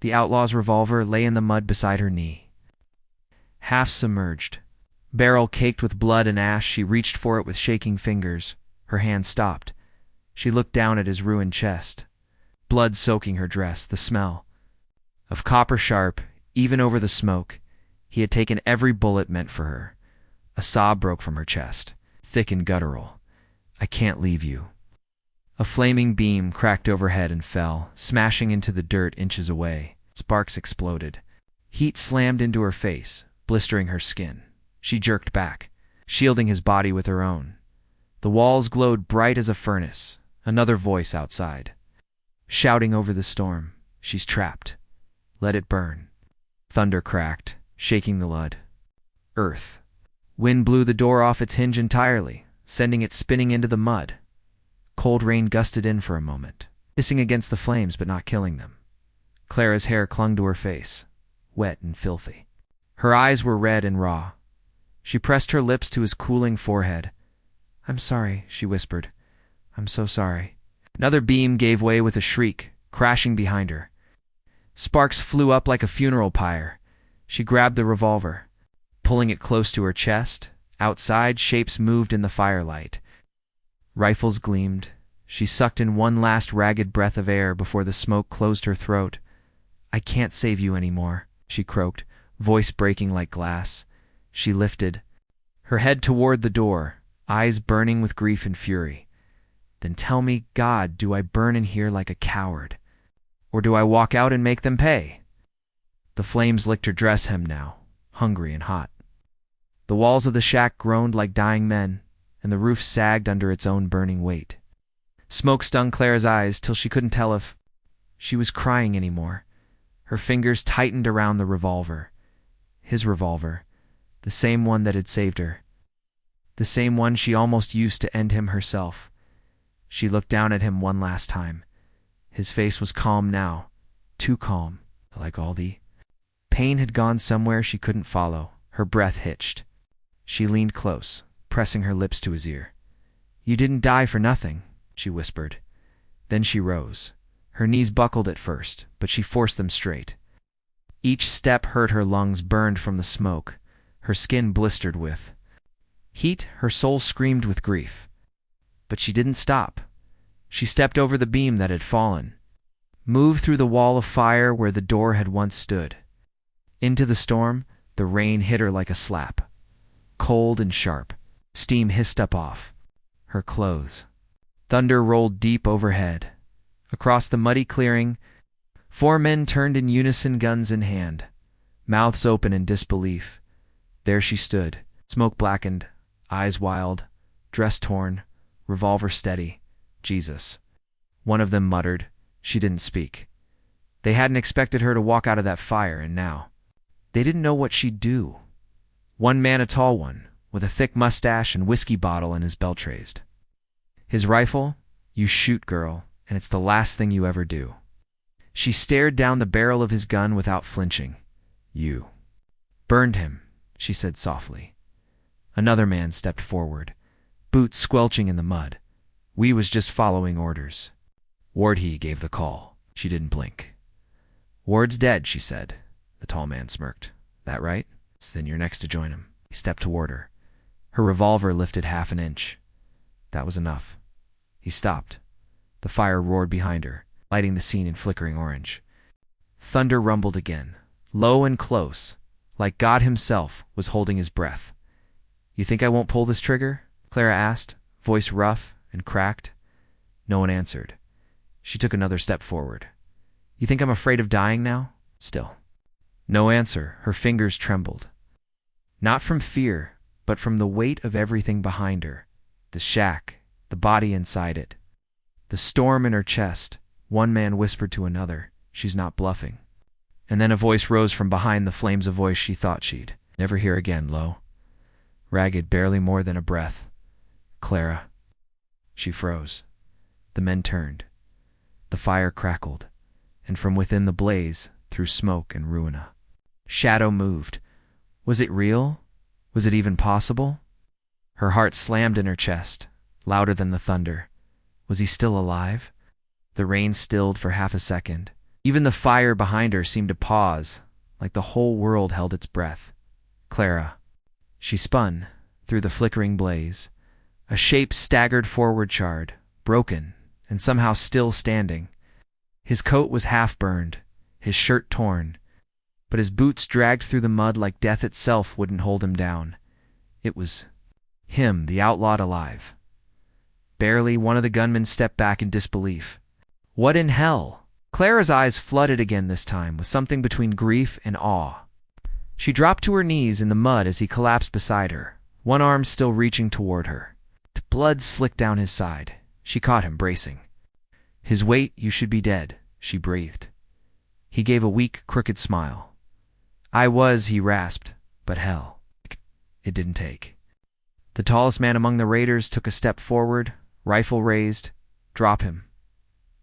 The outlaw's revolver lay in the mud beside her knee. Half submerged, barrel caked with blood and ash, she reached for it with shaking fingers. Her hand stopped. She looked down at his ruined chest, blood soaking her dress, the smell of copper sharp, even over the smoke. He had taken every bullet meant for her. A sob broke from her chest, thick and guttural. "I can't leave you." A flaming beam cracked overhead and fell, smashing into the dirt inches away. Sparks exploded. Heat slammed into her face, blistering her skin. She jerked back, shielding his body with her own. The walls glowed bright as a furnace. Another voice outside, shouting over the storm, "She's trapped. Let it burn." Thunder cracked, shaking the mud. Earth. Wind blew the door off its hinge entirely, sending it spinning into the mud. Cold rain gusted in for a moment, hissing against the flames but not killing them. Clara's hair clung to her face, wet and filthy. Her eyes were red and raw. She pressed her lips to his cooling forehead. "I'm sorry," she whispered. "I'm so sorry." Another beam gave way with a shriek, crashing behind her. Sparks flew up like a funeral pyre. She grabbed the revolver, pulling it close to her chest. Outside, shapes moved in the firelight. Rifles gleamed. She sucked in one last ragged breath of air before the smoke closed her throat. "I can't save you anymore," she croaked, voice breaking like glass. She lifted her head toward the door, eyes burning with grief and fury. "Then tell me, God, do I burn in here like a coward? Or do I walk out and make them pay?" The flames licked her dress hem now, hungry and hot. The walls of the shack groaned like dying men, and the roof sagged under its own burning weight. Smoke stung Clara's eyes till she couldn't tell if she was crying anymore. Her fingers tightened around the revolver. His revolver, the same one that had saved her. The same one she almost used to end him herself. She looked down at him one last time. His face was calm now, too calm, like all the pain had gone somewhere she couldn't follow. Her breath hitched. She leaned close, pressing her lips to his ear. "You didn't die for nothing," she whispered. Then she rose. Her knees buckled at first, but she forced them straight. Each step hurt. Her lungs burned from the smoke. Her skin blistered with heat. Her soul screamed with grief. But she didn't stop. She stepped over the beam that had fallen, moved through the wall of fire where the door had once stood. Into the storm, the rain hit her like a slap. Cold and sharp. Steam hissed up off her clothes. Thunder rolled deep overhead. Across the muddy clearing, 4 men turned in unison, guns in hand, mouths open in disbelief. There she stood, smoke blackened, eyes wild, dress torn, revolver steady. "Jesus." One of them muttered. She didn't speak. They hadn't expected her to walk out of that fire, and now they didn't know what she'd do. One man, a tall one, with a thick mustache and whiskey bottle in his belt raised. His rifle? "You shoot, girl, and it's the last thing you ever do." She stared down the barrel of his gun without flinching. "You burned him," she said softly. Another man stepped forward, boots squelching in the mud. "We was just following orders. Wardhe gave the call." She didn't blink. "Ward's dead," she said. The tall man smirked. "That right? Then you're next to join him." He stepped toward her. Her revolver lifted half an inch. That was enough. He stopped. The fire roared behind her, lighting the scene in flickering orange. Thunder rumbled again, low and close, like God himself was holding his breath. "You think I won't pull this trigger?" Clara asked, voice rough and cracked. No one answered. She took another step forward. "You think I'm afraid of dying now?" Still. No answer. Her fingers trembled. Not from fear, but from the weight of everything behind her. The shack, the body inside it. The storm in her chest. One man whispered to another, "She's not bluffing." And then a voice rose from behind the flames, a voice she thought she'd never hear again, low, ragged, barely more than a breath. "Clara." She froze. The men turned. The fire crackled, and from within the blaze, through smoke and ruin, a shadow moved. Was it real? Was it even possible? Her heart slammed in her chest, louder than the thunder. Was he still alive? The rain stilled for half a second. Even the fire behind her seemed to pause, like the whole world held its breath. "Clara." She spun through the flickering blaze. A shape staggered forward, charred, broken, and somehow still standing. His coat was half burned, his shirt torn, but his boots dragged through the mud like death itself wouldn't hold him down. It was him, the outlawed alive. Barely, one of the gunmen stepped back in disbelief. What in hell? Clara's eyes flooded again, this time with something between grief and awe. She dropped to her knees in the mud as he collapsed beside her, one arm still reaching toward her. Blood slicked down his side. She caught him, bracing. "His weight, you should be dead," she breathed. He gave a weak, crooked smile. "I was," he rasped, "but hell, it didn't take." The tallest man among the raiders took a step forward, rifle raised. "Drop him.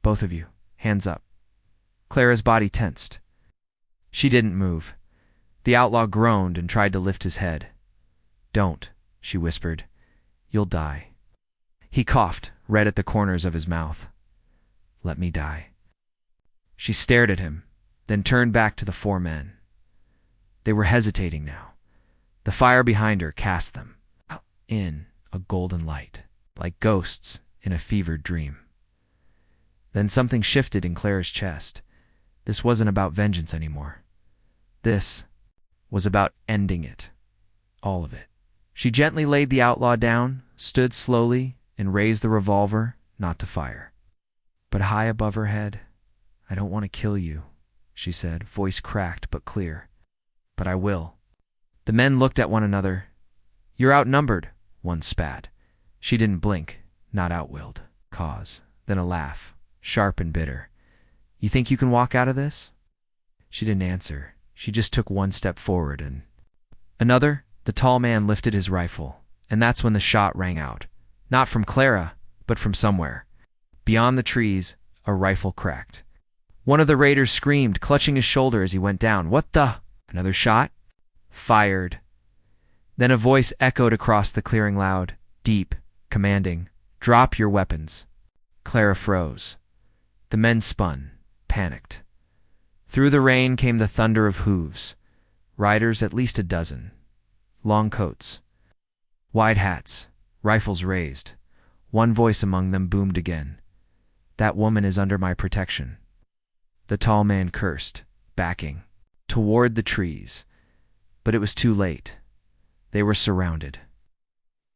Both of you. Hands up." Clara's body tensed. She didn't move. The outlaw groaned and tried to lift his head. Don't, she whispered. You'll die. He coughed, red at the corners of his mouth. Let me die. She stared at him, then turned back to the four men. They were hesitating now. The fire behind her cast them in a golden light, like ghosts in a fevered dream. Then something shifted in Clara's chest. This wasn't about vengeance anymore. This was about ending it. All of it. She gently laid the outlaw down, stood slowly, and raised the revolver, not to fire. But high above her head, I don't want to kill you, she said, voice cracked but clear. But I will. The men looked at one another. You're outnumbered, one spat. She didn't blink, not outwilled. Cause. Then a laugh, sharp and bitter. You think you can walk out of this? She didn't answer. She just took one step forward and... Another, the tall man lifted his rifle, and that's when the shot rang out. Not from Clara, but from somewhere. Beyond the trees, a rifle cracked. One of the raiders screamed, clutching his shoulder as he went down. What the? Another shot? Fired. Then a voice echoed across the clearing loud, deep, commanding. Drop your weapons. Clara froze. The men spun, panicked. Through the rain came the thunder of hooves. Riders, at least a dozen. Long coats. Wide hats. Rifles raised. One voice among them boomed again. That woman is under my protection. The tall man cursed, backing, toward the trees. But it was too late. They were surrounded.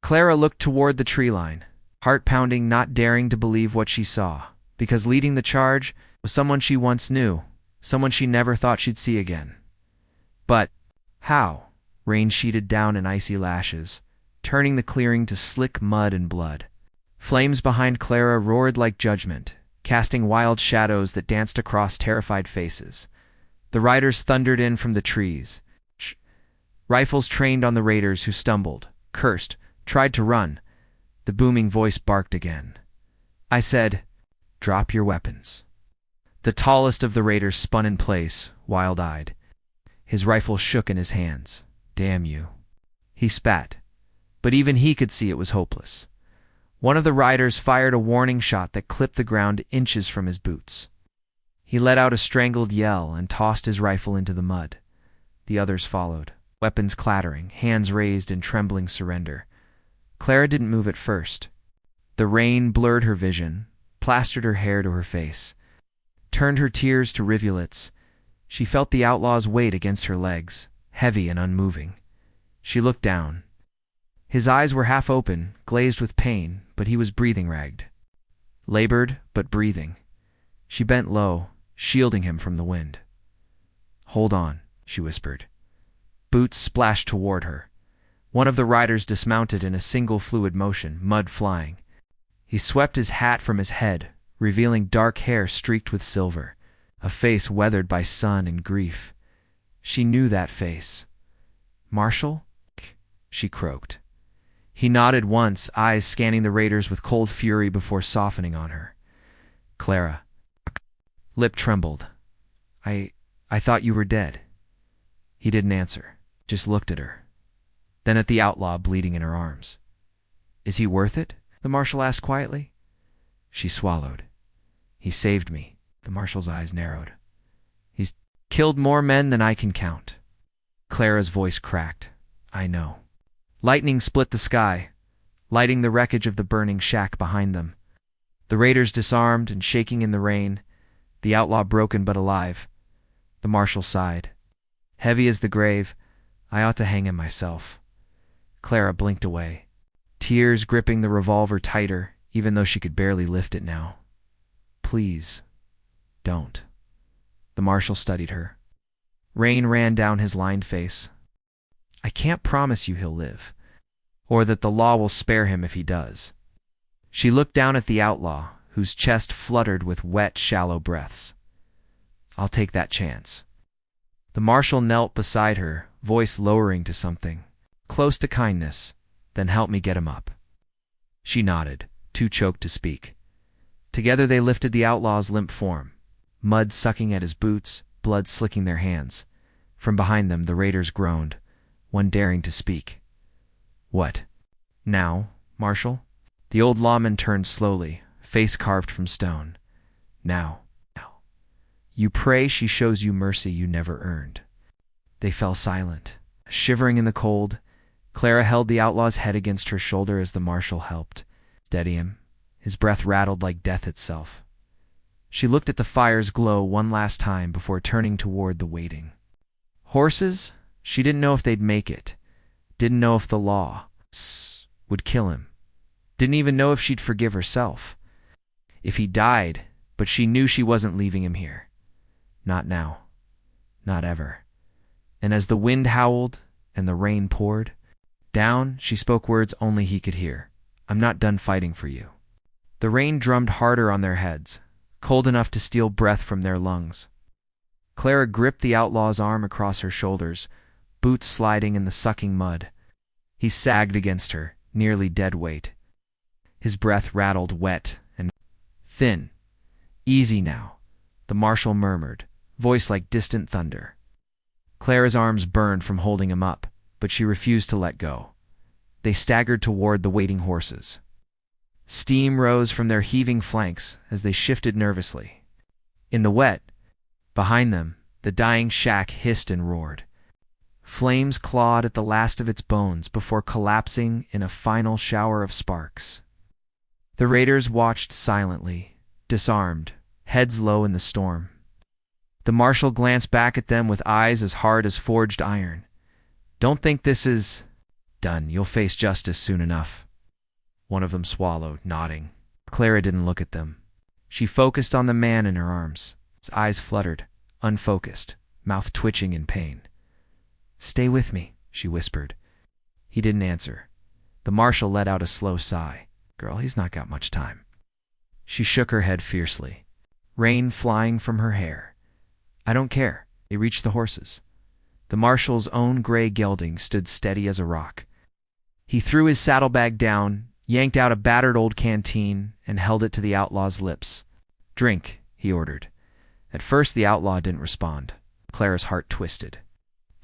Clara looked toward the tree line, heart pounding, not daring to believe what she saw, because leading the charge was someone she once knew, someone she never thought she'd see again. But how? Rain sheeted down in icy lashes, turning the clearing to slick mud and blood. Flames behind Clara roared like judgment, casting wild shadows that danced across terrified faces. The riders thundered in from the trees. Rifles trained on the raiders who stumbled, cursed, tried to run. The booming voice barked again. I said, drop your weapons. The tallest of the raiders spun in place, wild-eyed. His rifle shook in his hands. Damn you. He spat, but even he could see it was hopeless. One of the riders fired a warning shot that clipped the ground inches from his boots. He let out a strangled yell and tossed his rifle into the mud. The others followed, weapons clattering, hands raised in trembling surrender. Clara didn't move at first. The rain blurred her vision, plastered her hair to her face, turned her tears to rivulets. She felt the outlaw's weight against her legs, heavy and unmoving. She looked down. His eyes were half open, glazed with pain, but he was breathing ragged. Labored, but breathing. She bent low, shielding him from the wind. Hold on, she whispered. Boots splashed toward her. One of the riders dismounted in a single fluid motion, mud flying. He swept his hat from his head, revealing dark hair streaked with silver, a face weathered by sun and grief. She knew that face. Marshal? She croaked. He nodded once, eyes scanning the raiders with cold fury before softening on her. Clara. Lip trembled. I thought you were dead. He didn't answer, just looked at her. Then at the outlaw bleeding in her arms. Is he worth it? The marshal asked quietly. She swallowed. He saved me. The marshal's eyes narrowed. He's killed more men than I can count. Clara's voice cracked. I know. Lightning split the sky, lighting the wreckage of the burning shack behind them. The raiders disarmed and shaking in the rain, the outlaw broken but alive. The marshal sighed. Heavy as the grave, I ought to hang him myself. Clara blinked away, tears gripping the revolver tighter, even though she could barely lift it now. Please, don't. The marshal studied her. Rain ran down his lined face. I can't promise you he'll live, or that the law will spare him if he does. She looked down at the outlaw, whose chest fluttered with wet, shallow breaths. I'll take that chance. The marshal knelt beside her, voice lowering to something, close to kindness, then help me get him up. She nodded, too choked to speak. Together they lifted the outlaw's limp form, mud sucking at his boots, blood slicking their hands. From behind them the raiders groaned, one daring to speak. What? Now, Marshal? The old lawman turned slowly, face carved from stone. Now. You pray she shows you mercy you never earned. They fell silent. Shivering in the cold, Clara held the outlaw's head against her shoulder as the marshal helped steady him. His breath rattled like death itself. She looked at the fire's glow one last time before turning toward the waiting horses. She didn't know if they'd make it. Didn't know if the law would kill him. Didn't even know if she'd forgive herself. If he died, but she knew she wasn't leaving him here. Not now. Not ever. And as the wind howled and the rain poured down, she spoke words only he could hear. I'm not done fighting for you. The rain drummed harder on their heads, cold enough to steal breath from their lungs. Clara gripped the outlaw's arm across her shoulders, boots sliding in the sucking mud. He sagged against her, nearly dead weight. His breath rattled wet and thin. Easy now, the marshal murmured, voice like distant thunder. Clara's arms burned from holding him up, but she refused to let go. They staggered toward the waiting horses. Steam rose from their heaving flanks as they shifted nervously. In the wet, behind them, the dying shack hissed and roared. Flames clawed at the last of its bones before collapsing in a final shower of sparks. The raiders watched silently, disarmed, heads low in the storm. The marshal glanced back at them with eyes as hard as forged iron. Don't think this is done. You'll face justice soon enough. One of them swallowed, nodding. Clara didn't look at them. She focused on the man in her arms. His eyes fluttered, unfocused, mouth twitching in pain. Stay with me, she whispered. He didn't answer. The marshal let out a slow sigh. Girl, he's not got much time. She shook her head fiercely, rain flying from her hair. I don't care. They reached the horses. The marshal's own gray gelding stood steady as a rock. He threw his saddlebag down, yanked out a battered old canteen, and held it to the outlaw's lips. Drink, he ordered. At first the outlaw didn't respond. Clara's heart twisted.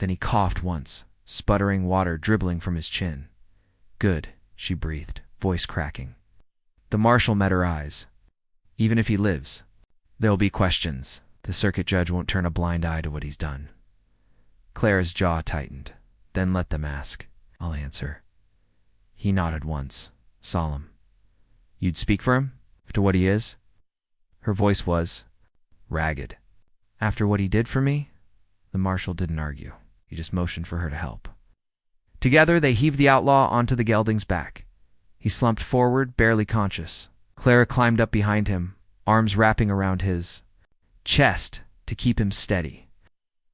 Then he coughed once, sputtering water dribbling from his chin. Good, she breathed, voice cracking. The marshal met her eyes. Even if he lives, there'll be questions. The circuit judge won't turn a blind eye to what he's done. Clara's jaw tightened. Then let them ask. I'll answer. He nodded once, solemn. You'd speak for him? After what he is? Her voice was ragged. After what he did for me? The marshal didn't argue. He just motioned for her to help. Together they heaved the outlaw onto the gelding's back. He slumped forward, barely conscious. Clara climbed up behind him, arms wrapping around his chest to keep him steady.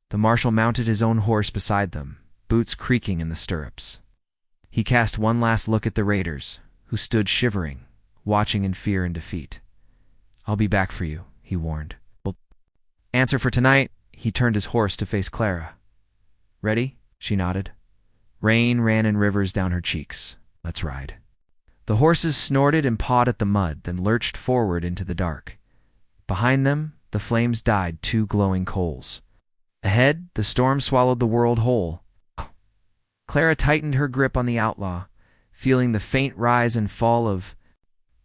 The marshal mounted his own horse beside them, boots creaking in the stirrups. He cast one last look at the raiders, who stood shivering, watching in fear and defeat. I'll be back for you, he warned. Well, answer for tonight. He turned his horse to face Clara. Ready? She nodded. Rain ran in rivers down her cheeks. Let's ride. The horses snorted and pawed at the mud, then lurched forward into the dark. Behind them, the flames died two glowing coals. Ahead, the storm swallowed the world whole. Clara tightened her grip on the outlaw, feeling the faint rise and fall of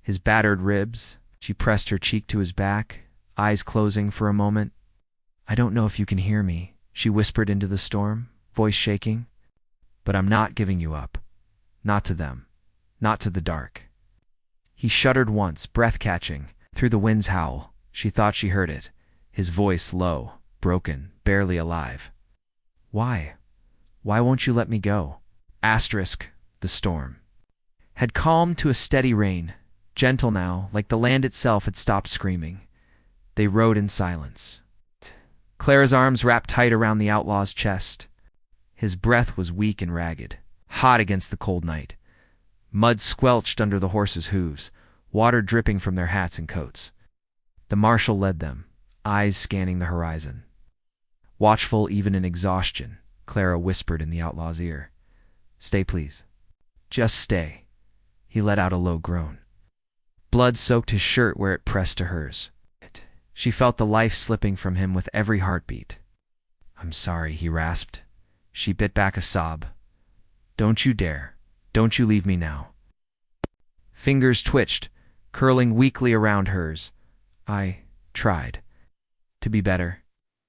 his battered ribs. She pressed her cheek to his back, eyes closing for a moment. I don't know if you can hear me, she whispered into the storm, voice shaking. But I'm not giving you up. Not to them. Not to the dark. He shuddered once, breath-catching, through the wind's howl. She thought she heard it, his voice low, broken, barely alive. Why? Why won't you let me go? Asterisk, the storm had calmed to a steady rain, gentle now, like the land itself had stopped screaming. They rode in silence. Clara's arms wrapped tight around the outlaw's chest. His breath was weak and ragged, hot against the cold night. Mud squelched under the horses' hooves, water dripping from their hats and coats. The marshal led them, eyes scanning the horizon. Watchful even in exhaustion, Clara whispered in the outlaw's ear. Stay, please. Just stay. He let out a low groan. Blood soaked his shirt where it pressed to hers. She felt the life slipping from him with every heartbeat. I'm sorry, he rasped. She bit back a sob. Don't you dare. Don't you leave me now. Fingers twitched, curling weakly around hers. I tried to be better.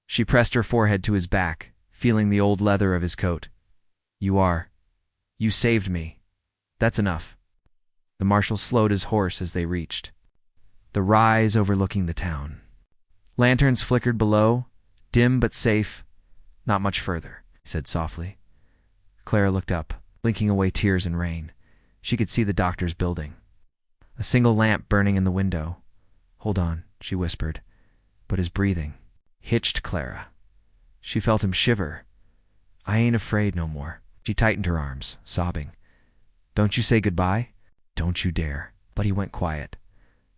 She pressed her forehead to his back, feeling the old leather of his coat. You saved me. That's enough. The marshal slowed his horse as they reached the rise overlooking the town. Lanterns flickered below, dim but safe. Not much further, he said softly. Clara looked up, blinking away tears and rain. She could see the doctor's building, a single lamp burning in the window. Hold on, she whispered, but his breathing hitched Clara. She felt him shiver. I ain't afraid no more. She tightened her arms, sobbing. Don't you say goodbye? Don't you dare. But he went quiet.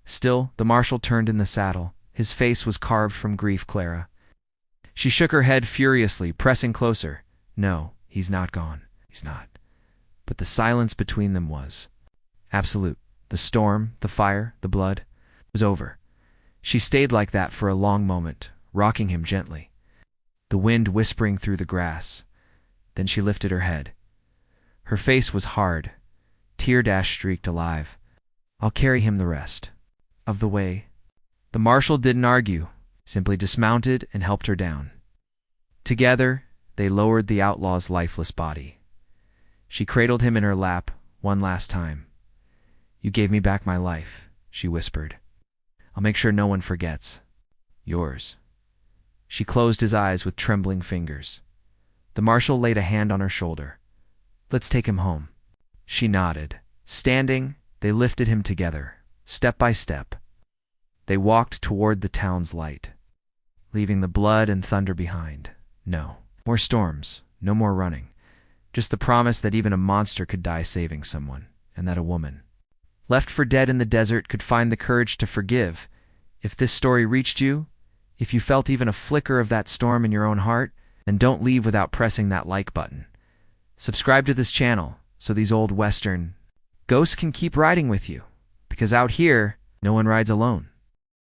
Still, the marshal turned in the saddle. His face was carved from grief. Clara. She shook her head furiously, pressing closer. No, he's not gone. He's not. But the silence between them was absolute. The storm, the fire, the blood was over. She stayed like that for a long moment, rocking him gently, the wind whispering through the grass. Then she lifted her head. Her face was hard, tear-dash streaked alive. I'll carry him the rest of the way. The marshal didn't argue, simply dismounted and helped her down. Together, they lowered the outlaw's lifeless body. She cradled him in her lap one last time. You gave me back my life, she whispered. I'll make sure no one forgets. Yours. She closed his eyes with trembling fingers. The marshal laid a hand on her shoulder. Let's take him home. She nodded. Standing, they lifted him together, step by step. They walked toward the town's light, leaving the blood and thunder behind. No more storms, no more running. Just the promise that even a monster could die saving someone, and that a woman, left for dead in the desert, could find the courage to forgive. If this story reached you, if you felt even a flicker of that storm in your own heart, then don't leave without pressing that like button. Subscribe to this channel so these old Western ghosts can keep riding with you, because out here, no one rides alone.